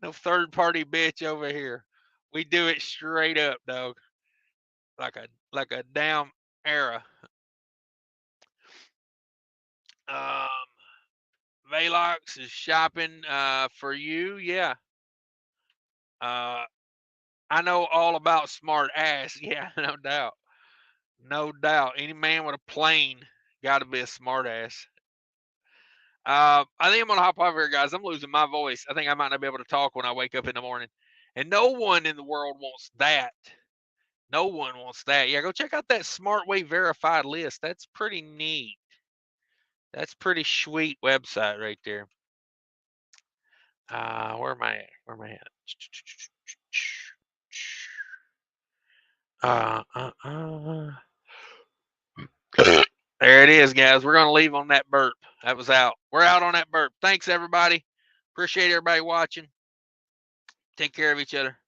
No third party bitch over here. We do it straight up, dog. Like a damn era. Um, Velox is shopping for you. Yeah. I know all about smart ass. Yeah, no doubt. No doubt. Any man with a plane got to be a smart ass. I think I'm going to hop over here, guys. I'm losing my voice. I think I might not be able to talk when I wake up in the morning. And no one in the world wants that. No one wants that. Yeah, go check out that Smart Way verified list. That's pretty neat. That's pretty sweet website right there. Where am I at? Where am I at? There it is, guys. We're going to leave on that burp. That was out. We're out on that burp. Thanks, everybody. Appreciate everybody watching. Take care of each other.